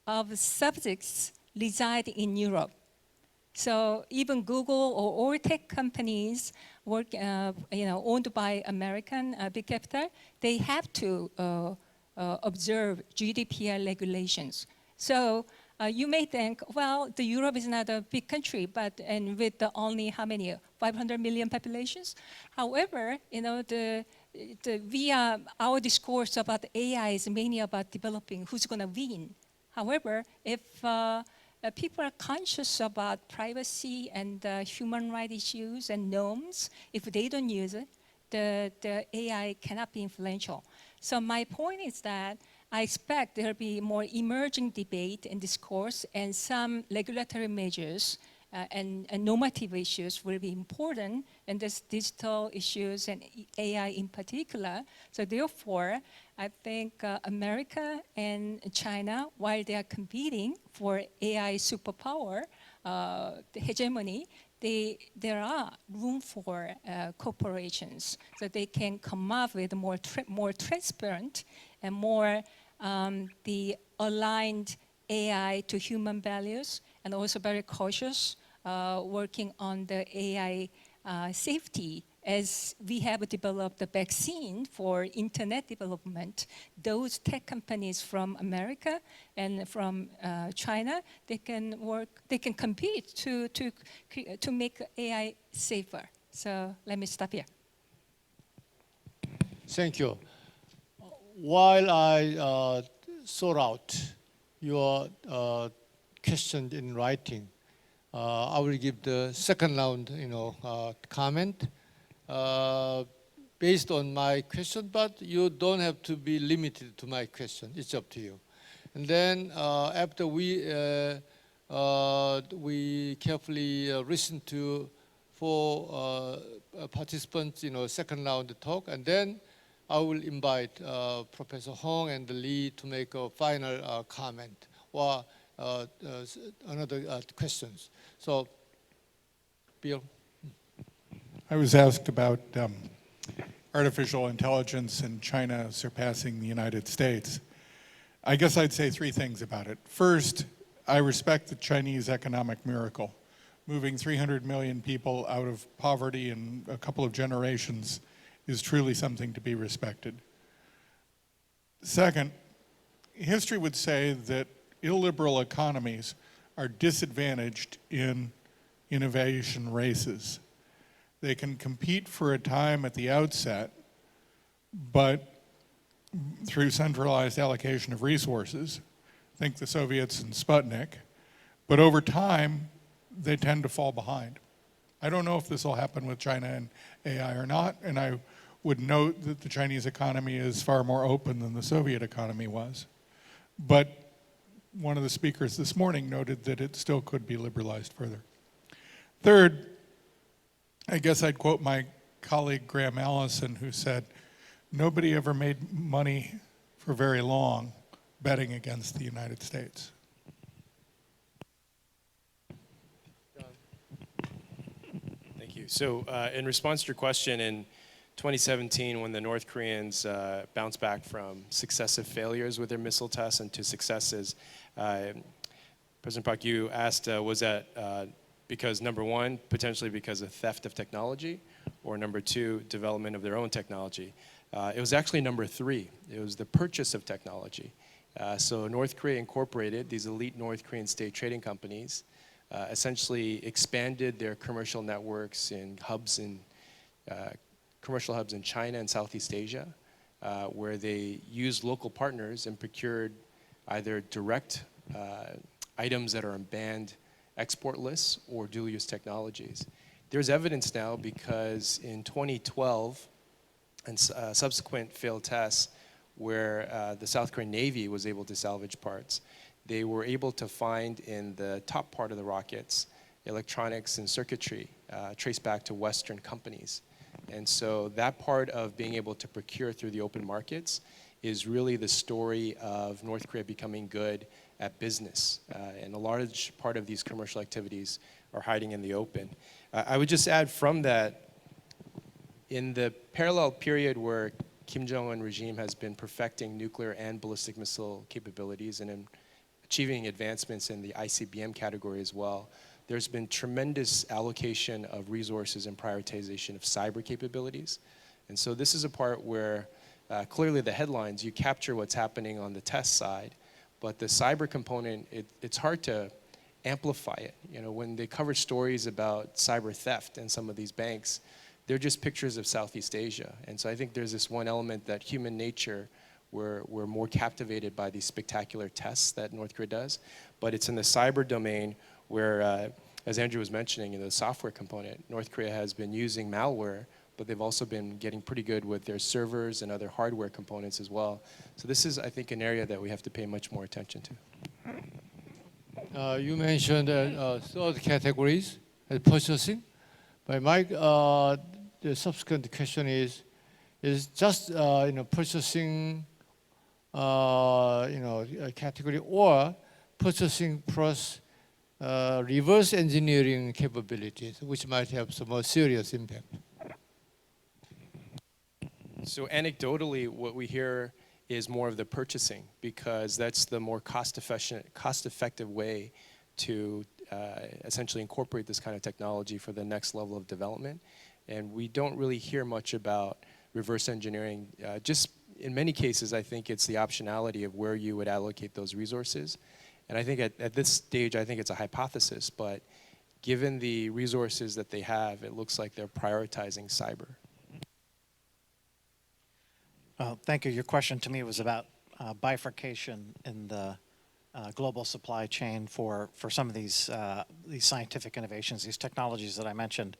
[SPEAKER 7] of subjects reside in Europe. So even Google or all tech companies work, owned by American big capital, they have to observe GDPR regulations. So you may think, well, the Europe is not a big country, and with the only how many 500 million populations. However, our discourse about AI is mainly about developing who's going to win. However, if people are conscious about privacy and human rights issues and norms, if they don't use it, the AI cannot be influential. So my point is that I expect there will be more emerging debate and discourse, and some regulatory measures and normative issues will be important in this digital issues and AI in particular. So therefore, I think America and China, while they are competing for AI superpower, the hegemony, there are room for corporations, so they can come up with more transparent and more the aligned AI to human values, and also very cautious working on the AI safety as we have developed the vaccine for internet development, those tech companies from America and from China, they can compete to make AI safer. So let me stop here.
[SPEAKER 1] Thank you. While I sort out your question in writing, I will give the second round, comment based on my question. But you don't have to be limited to my question. It's up to you. And then after we carefully listen to 4 participants, second round talk, and then I will invite Professor Hong and Lee to make a final comment or another questions. So, Bill.
[SPEAKER 2] I was asked about artificial intelligence in China surpassing the United States. I guess I'd say 3 things about it. First, I respect the Chinese economic miracle. Moving 300 million people out of poverty in a couple of generations is truly something to be respected. Second, history would say that illiberal economies are disadvantaged in innovation races. They can compete for a time at the outset, but through centralized allocation of resources, think the Soviets and Sputnik, but over time, they tend to fall behind. I don't know if this will happen with China and AI or not, and I would note that the Chinese economy is far more open than the Soviet economy was. But one of the speakers this morning noted that it still could be liberalized further. Third, I guess I'd quote my colleague Graham Allison, who said, "Nobody ever made money for very long betting against the United States."
[SPEAKER 3] Thank you. So in response to your question, in 2017, when the North Koreans bounced back from successive failures with their missile tests and to successes, President Park, you asked, was that because, number one, potentially because of theft of technology, or number two, development of their own technology? It was actually number 3. It was the purchase of technology. So North Korea incorporated these elite North Korean state trading companies, essentially expanded their commercial networks in hubs in commercial hubs in China and Southeast Asia, where they used local partners and procured either direct items that are on banned export lists or dual-use technologies. There's evidence now because in 2012 and subsequent failed tests where the South Korean Navy was able to salvage parts, they were able to find in the top part of the rockets electronics and circuitry traced back to Western companies. And so that part of being able to procure through the open markets is really the story of North Korea becoming good at business. And a large part of these commercial activities are hiding in the open. I would just add from that, in the parallel period where Kim Jong-un regime has been perfecting nuclear and ballistic missile capabilities and in achieving advancements in the ICBM category as well, there's been tremendous allocation of resources and prioritization of cyber capabilities. And so this is a part where clearly the headlines, you capture what's happening on the test side, but the cyber component, it's hard to amplify it. When they cover stories about cyber theft in some of these banks, they're just pictures of Southeast Asia. And so I think there's this one element that human nature, we're more captivated by these spectacular tests that North Korea does, but it's in the cyber domain where, as Andrew was mentioning, the software component, North Korea has been using malware, but they've also been getting pretty good with their servers and other hardware components as well. So this is, I think, an area that we have to pay much more attention to.
[SPEAKER 1] You mentioned third categories purchasing, but the subsequent question is just purchasing a category or purchasing plus reverse engineering capabilities, which might have some more serious impact.
[SPEAKER 3] So anecdotally, what we hear is more of the purchasing, because that's the more cost-effective way to essentially incorporate this kind of technology for the next level of development. And we don't really hear much about reverse engineering. Just in many cases, I think it's the optionality of where you would allocate those resources. And I think at this stage, I think it's a hypothesis, but given the resources that they have, it looks like they're prioritizing cyber.
[SPEAKER 4] Thank you. Your question to me was about bifurcation in the global supply chain for some of these scientific innovations, these technologies that I mentioned.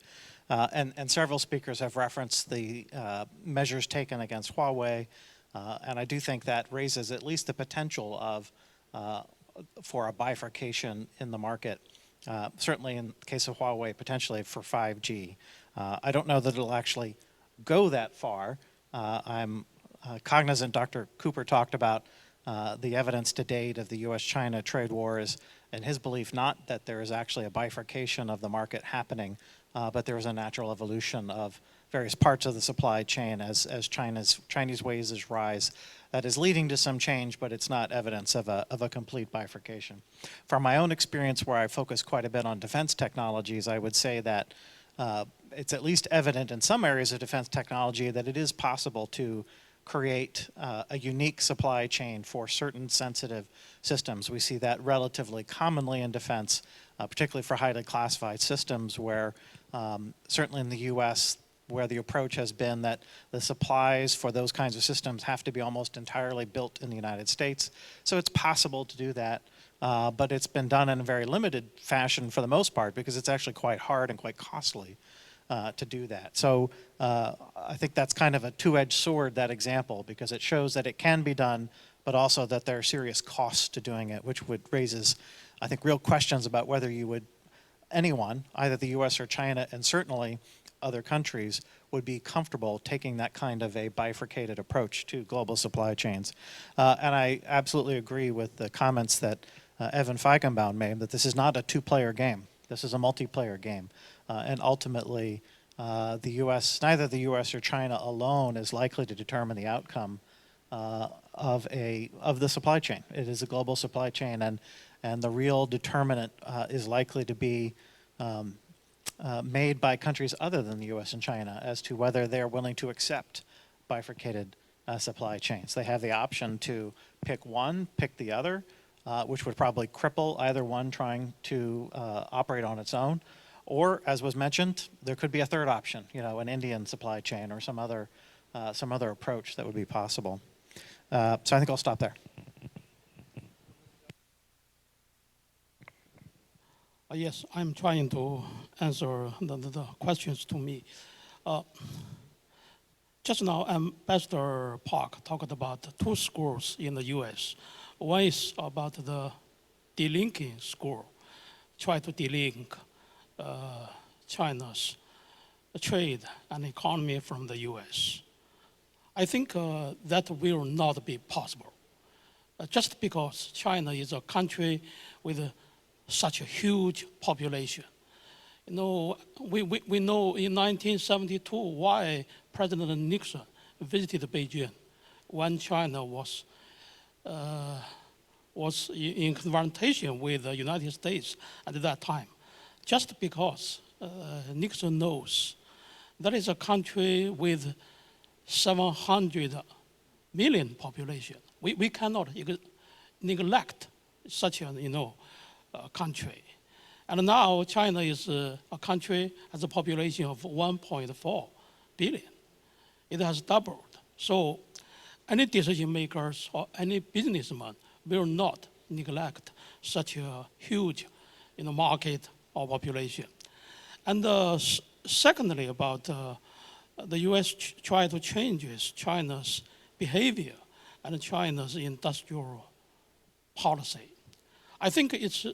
[SPEAKER 4] And several speakers have referenced the measures taken against Huawei, and I do think that raises at least the potential of for a bifurcation in the market. Certainly in the case of Huawei, potentially for 5G. I don't know that it'll actually go that far. I'm cognizant Dr. Cooper talked about the evidence to date of the US-China trade wars and his belief not that there is actually a bifurcation of the market happening, but there is a natural evolution of various parts of the supply chain as Chinese wages rise. That is leading to some change, but it's not evidence of a complete bifurcation. From my own experience, where I focus quite a bit on defense technologies, I would say that it's at least evident in some areas of defense technology that it is possible to create a unique supply chain for certain sensitive systems. We see that relatively commonly in defense, particularly for highly classified systems where certainly in the US, where the approach has been that the supplies for those kinds of systems have to be almost entirely built in the United States. So it's possible to do that, but it's been done in a very limited fashion for the most part because it's actually quite hard and quite costly to do that. So I think that's kind of a two-edged sword, that example, because it shows that it can be done, but also that there are serious costs to doing it, which raises, I think, real questions about whether you would, anyone, either the US or China, and certainly other countries, would be comfortable taking that kind of a bifurcated approach to global supply chains. And I absolutely agree with the comments that Evan Feigenbaum made, that this is not a two-player game. This is a multiplayer game. And ultimately, neither the US or China alone is likely to determine the outcome of the supply chain. It is a global supply chain, and the real determinant is likely to be made by countries other than the US and China as to whether they're willing to accept bifurcated supply chains. They have the option to pick one, pick the other, which would probably cripple either one trying to operate on its own. Or, as was mentioned, there could be a third option, an Indian supply chain or some other approach that would be possible. So I think I'll stop there.
[SPEAKER 5] Yes, I'm trying to answer the questions to me. Just now, Ambassador Park talked about two schools in the US. One is about the delinking school, try to delink China's trade and economy from the US. I think that will not be possible. Just because China is a country with such a huge population. We know in 1972 why President Nixon visited Beijing when China was in confrontation with the United States at that time. Just because Nixon knows that is a country with 700 million population. We cannot neglect such a country. And now China is a country has a population of 1.4 billion. It has doubled. So any decision makers or any businessman will not neglect such a huge market or population. And secondly, about the US try to change China's behavior and China's industrial policy. I think it's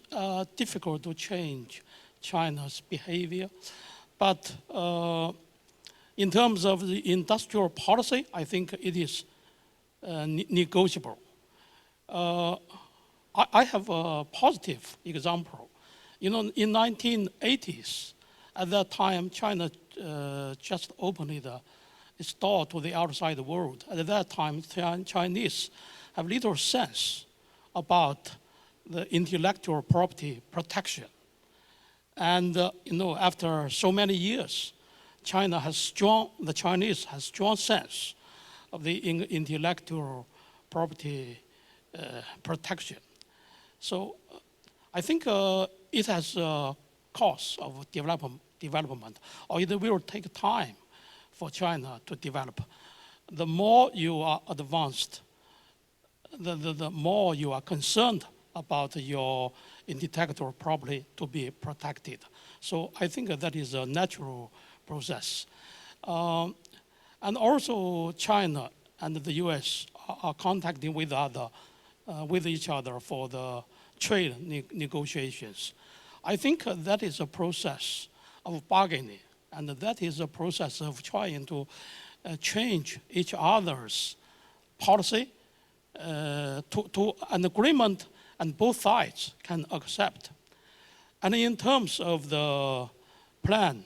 [SPEAKER 5] difficult to change China's behavior, but in terms of the industrial policy, I think it is negotiable. I have a positive example. In 1980s, at that time, China just opened its door to the outside world. At that time, Chinese have little sense about the intellectual property protection. And after so many years, the Chinese has strong sense of the intellectual property protection. So I think it has a cost of development, or it will take time for China to develop. The more you are advanced, the more you are concerned about your intellectual property to be protected. So I think that is a natural process. And also China and the US are contacting with each other for the trade negotiations. I think that is a process of bargaining, and that is a process of trying to change each other's policy to an agreement and both sides can accept. And in terms of the plan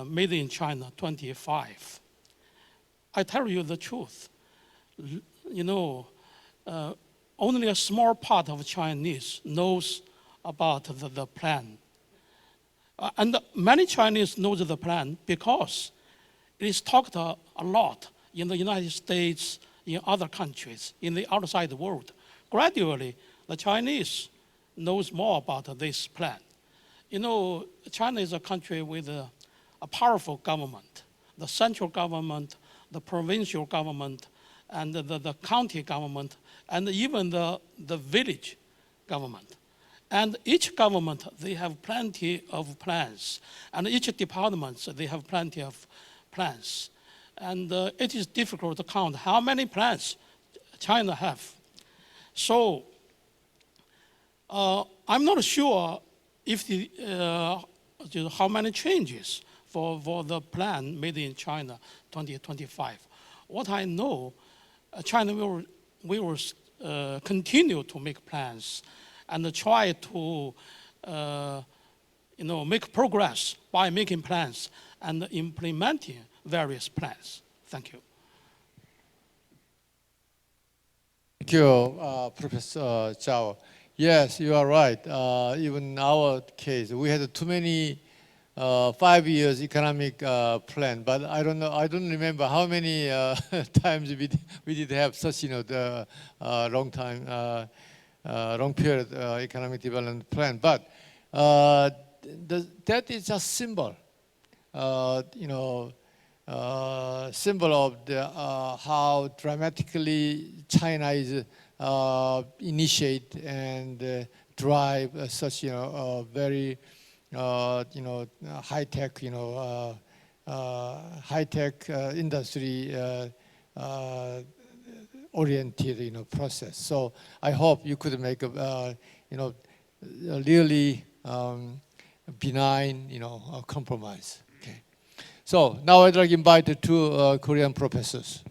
[SPEAKER 5] made in China 25, I tell you the truth, only a small part of Chinese knows about the plan. And many Chinese know the plan because it is talked a lot in the United States, in other countries, in the outside world. Gradually, the Chinese knows more about this plan. China is a country with a powerful government. The central government, the provincial government, and the county government, and even the village government. And each government, they have plenty of plans. And each department, they have plenty of plans. And it is difficult to count how many plans China have. So I'm not sure if how many changes for the plan made in China 2025. What I know, China will continue to make plans and try to make progress by making plans and implementing various plans. Thank you.
[SPEAKER 1] Thank you, Professor Zhao. Yes, you are right. Even in our case, we had too many 5 years economic plan, but I don't know. I don't remember how many times we did have such the long period economic development plan. But that is just symbol. Symbol of how dramatically China is initiate and drive such very high tech industry oriented process. So I hope you could make a really benign compromise. Okay. So now I'd like to invite the two Korean professors.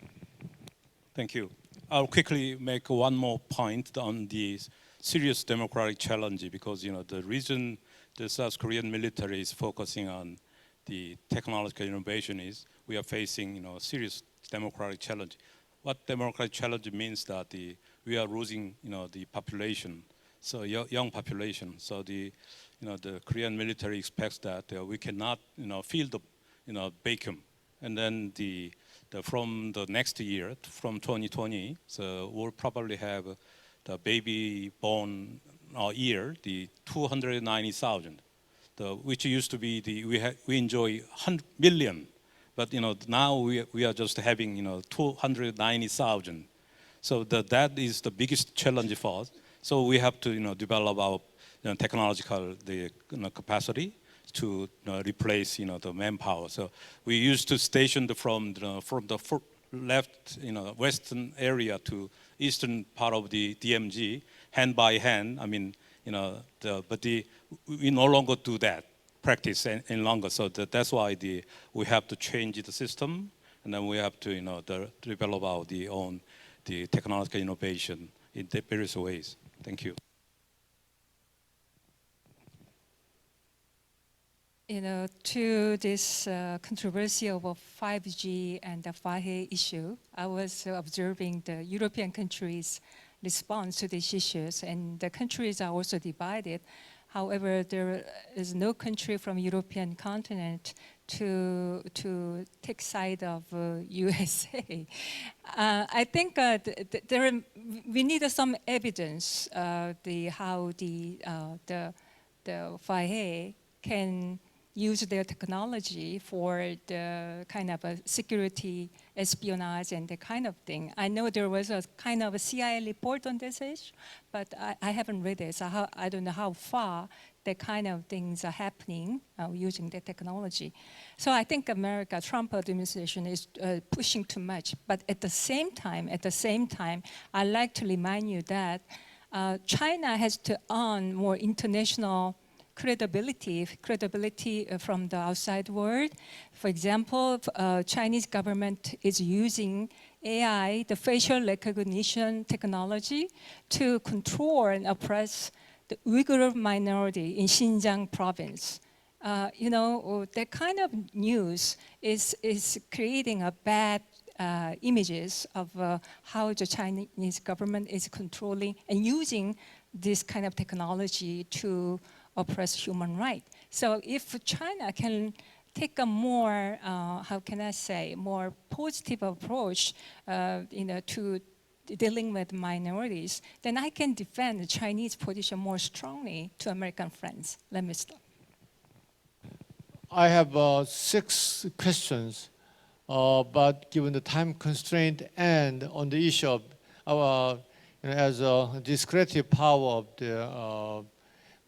[SPEAKER 6] Thank you. I'll quickly make one more point on the serious democratic challenge, because the reason the South Korean military is focusing on the technological innovation is we are facing serious democratic challenge. What democratic challenge means that we are losing the population, so young population. So the Korean military expects that we cannot fill the vacuum, and then from the next year, from 2020, so we'll probably have the baby born year, the 290,000, which used to be we enjoy 100 million, but now we are just having 290,000. So that is the biggest challenge for us. So we have to develop our technological capacity to replace the manpower. So we used to station from the left western area to eastern part of the DMZ hand by hand. I mean but we no longer do that practice any longer. So that's why we have to change the system, and then we have to develop our own technological innovation in various ways. Thank you.
[SPEAKER 7] To this controversy over 5G and the Fahe issue, I was observing the European countries' response to these issues, and the countries are also divided. However, there is no country from European continent to take side of USA. I think we need some evidence how the FIA can use their technology for the kind of a security espionage and that kind of thing. I know there was a kind of a CIA report on this issue, but I haven't read it, so I don't know how far that kind of things are happening using the technology. So I think Trump administration is pushing too much. But at the same time, I'd like to remind you that China has to earn more international credibility from the outside world. For example, Chinese government is using AI, the facial recognition technology, to control and oppress the Uyghur minority in Xinjiang province. That kind of news is creating a bad images of how the Chinese government is controlling and using this kind of technology to oppress human rights. So if China can take a more, more positive approach, to dealing with minorities, then I can defend the Chinese position more strongly to American friends. Let me stop.
[SPEAKER 1] I have 6 questions, but given the time constraint and on the issue of our, as a discretive power of the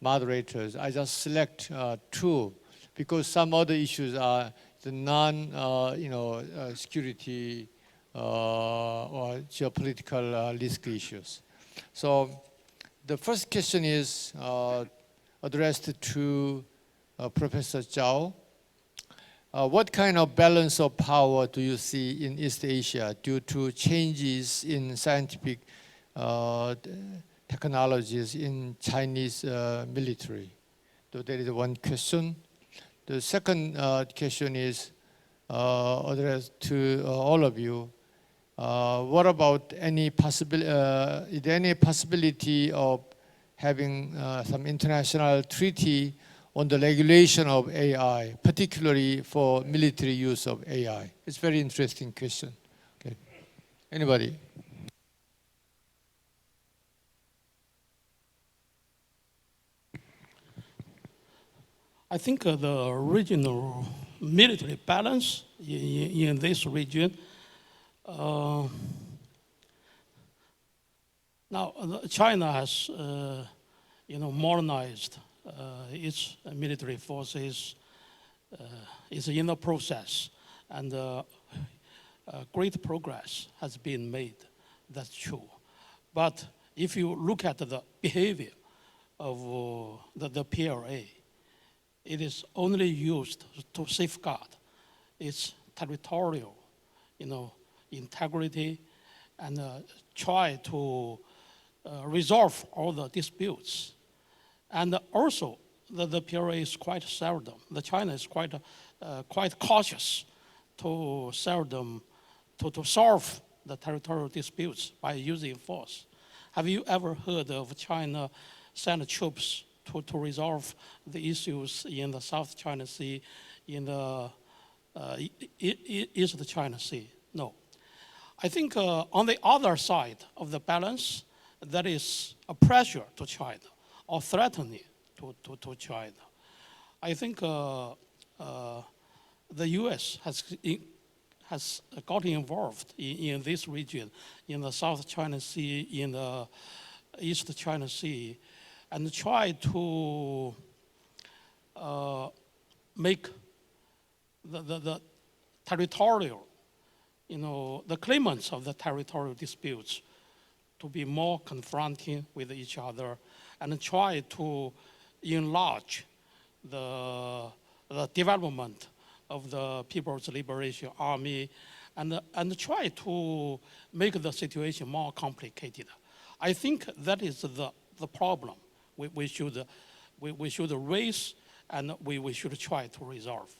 [SPEAKER 1] moderators, I just select 2 because some other issues are the security or geopolitical risk issues. So the first question is addressed to Professor Zhao. What kind of balance of power do you see in East Asia due to changes in scientific technologies in Chinese military? So that is one question. The second question is addressed to all of you. What about is there any possibility of having some international treaty on the regulation of AI, particularly for military use of AI? It's a very interesting question. Okay. Anybody?
[SPEAKER 5] I think the regional military balance in this region, now China has modernized its military forces, is in the process, and great progress has been made. That's true. But if you look at the behavior of the PLA, it is only used to safeguard its territorial, integrity, and try to resolve all the disputes. And also, the PLA is quite seldom. China is quite cautious to seldom to solve the territorial disputes by using force. Have you ever heard of China send troops to resolve the issues in the South China Sea, in the East China Sea? No. I think on the other side of the balance, there is a pressure to China or threatening to China. I think the US has got involved in this region, in the South China Sea, in the East China Sea, and try to make the territorial, the claimants of the territorial disputes to be more confronting with each other and try to enlarge the development of the People's Liberation Army and try to make the situation more complicated. I think that is the problem we should raise and we should try to resolve.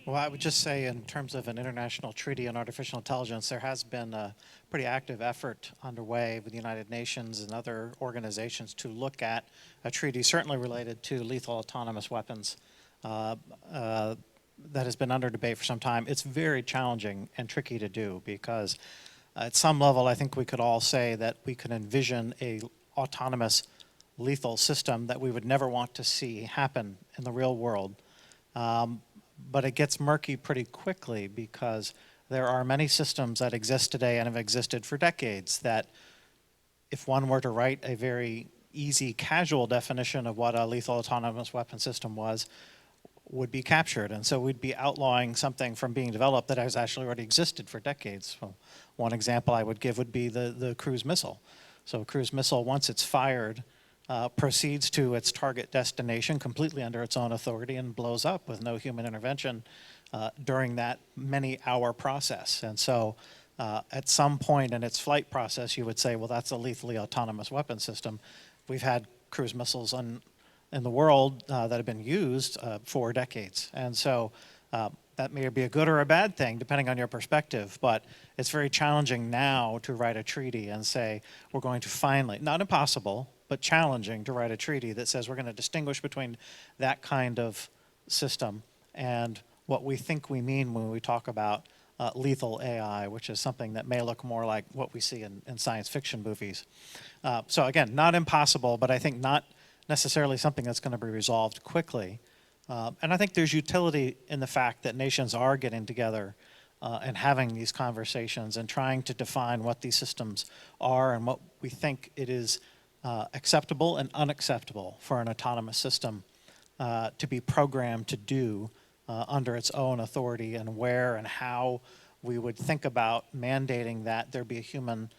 [SPEAKER 4] Well, I would just say in terms of an international treaty on artificial intelligence, there has been a pretty active effort underway with the United Nations and other organizations to look at a treaty certainly related to lethal autonomous weapons that has been under debate for some time. It's very challenging and tricky to do because at some level I think we could all say that we could envision a autonomous lethal system that we would never want to see happen in the real world. But it gets murky pretty quickly because there are many systems that exist today and have existed for decades that if one were to write a very easy, casual definition of what a lethal autonomous weapon system was, would be captured. And so we'd be outlawing something from being developed that has actually already existed for decades. Well, one example I would give would be the cruise missile. So a cruise missile, once it's fired, proceeds to its target destination completely under its own authority and blows up with no human intervention during that many-hour process. And so at some point in its flight process, you would say, well, that's a lethally autonomous weapon system. We've had cruise missiles in the world that have been used for decades. And so that may be a good or a bad thing, depending on your perspective, but it's very challenging now to write a treaty and say, we're going to finally, not impossible, but challenging to write a treaty that says we're going to distinguish between that kind of system and what we think we mean when we talk about lethal AI, which is something that may look more like what we see in science fiction movies. So again, not impossible, but I think not necessarily something that's going to be resolved quickly. And I think there's utility in the fact that nations are getting together and having these conversations and trying to define what these systems are and what we think it is acceptable and unacceptable for an autonomous system to be programmed to do under its own authority, and where and how we would think about mandating that there be a human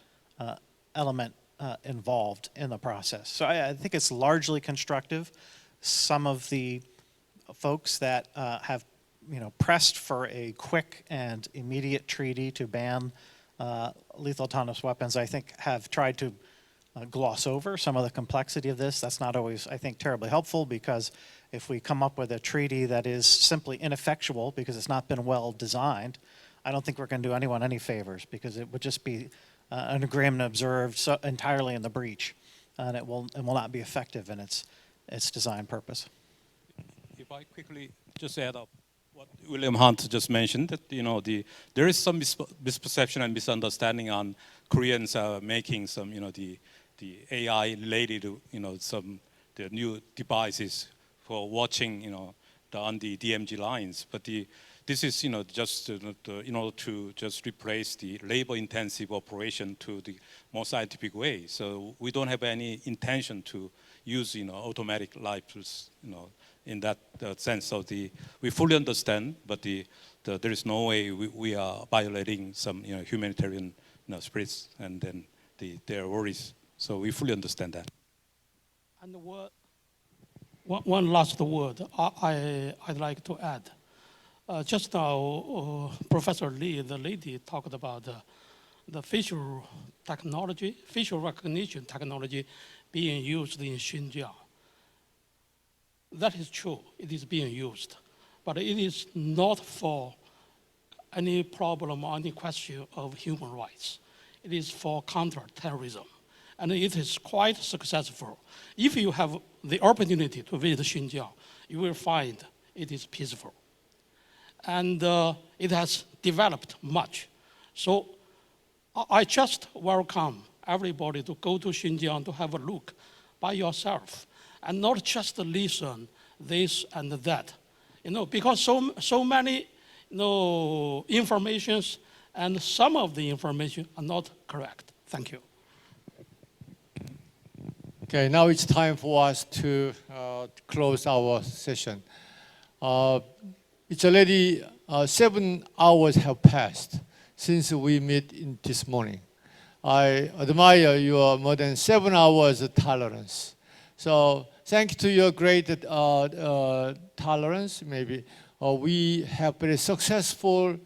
[SPEAKER 4] element involved in the process. So I think it's largely constructive. Some of the folks that have pressed for a quick and immediate treaty to ban lethal autonomous weapons, I think have tried to gloss over some of the complexity of this. That's not always, I think, terribly helpful, because if we come up with a treaty that is simply ineffectual because it's not been well designed, I don't think we're going to do anyone any favors, because it would just be an agreement observed so entirely in the breach, and it will not be effective in its design purpose.
[SPEAKER 6] If I quickly just add up what William Hunt just mentioned, that there is some misperception and misunderstanding on Koreans making some the AI related to some the new devices for watching on the DMG lines, but this is just in order to just replace the labor-intensive operation to the more scientific way. So we don't have any intention to use automatic rifles in that sense. So we fully understand, but there is no way we are violating some humanitarian spirits and then their worries. So we fully understand that.
[SPEAKER 5] And one last word I'd like to add. Just now, Professor Lee, the lady, talked about the facial recognition technology being used in Xinjiang. That is true, it is being used, but it is not for any problem or any question of human rights. It is for counter-terrorism, and it is quite successful. If you have the opportunity to visit Xinjiang, you will find it is peaceful. And it has developed much. So I just welcome everybody to go to Xinjiang to have a look by yourself, and not just listen this and that, because so many informations, and some of the information are not correct. Thank you.
[SPEAKER 1] Okay, now it's time for us to close our session. It's already 7 hours have passed since we met this morning. I admire your more than 7 hours of tolerance. So thanks to your great tolerance, maybe we have very successful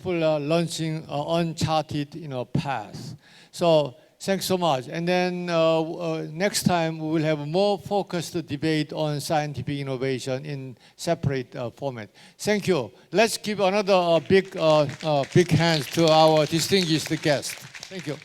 [SPEAKER 1] launching uncharted path. So Thanks so much. And then next time we will have a more focused debate on scientific innovation in separate format. Thank you. Let's give another big hands to our distinguished guest. Thank you.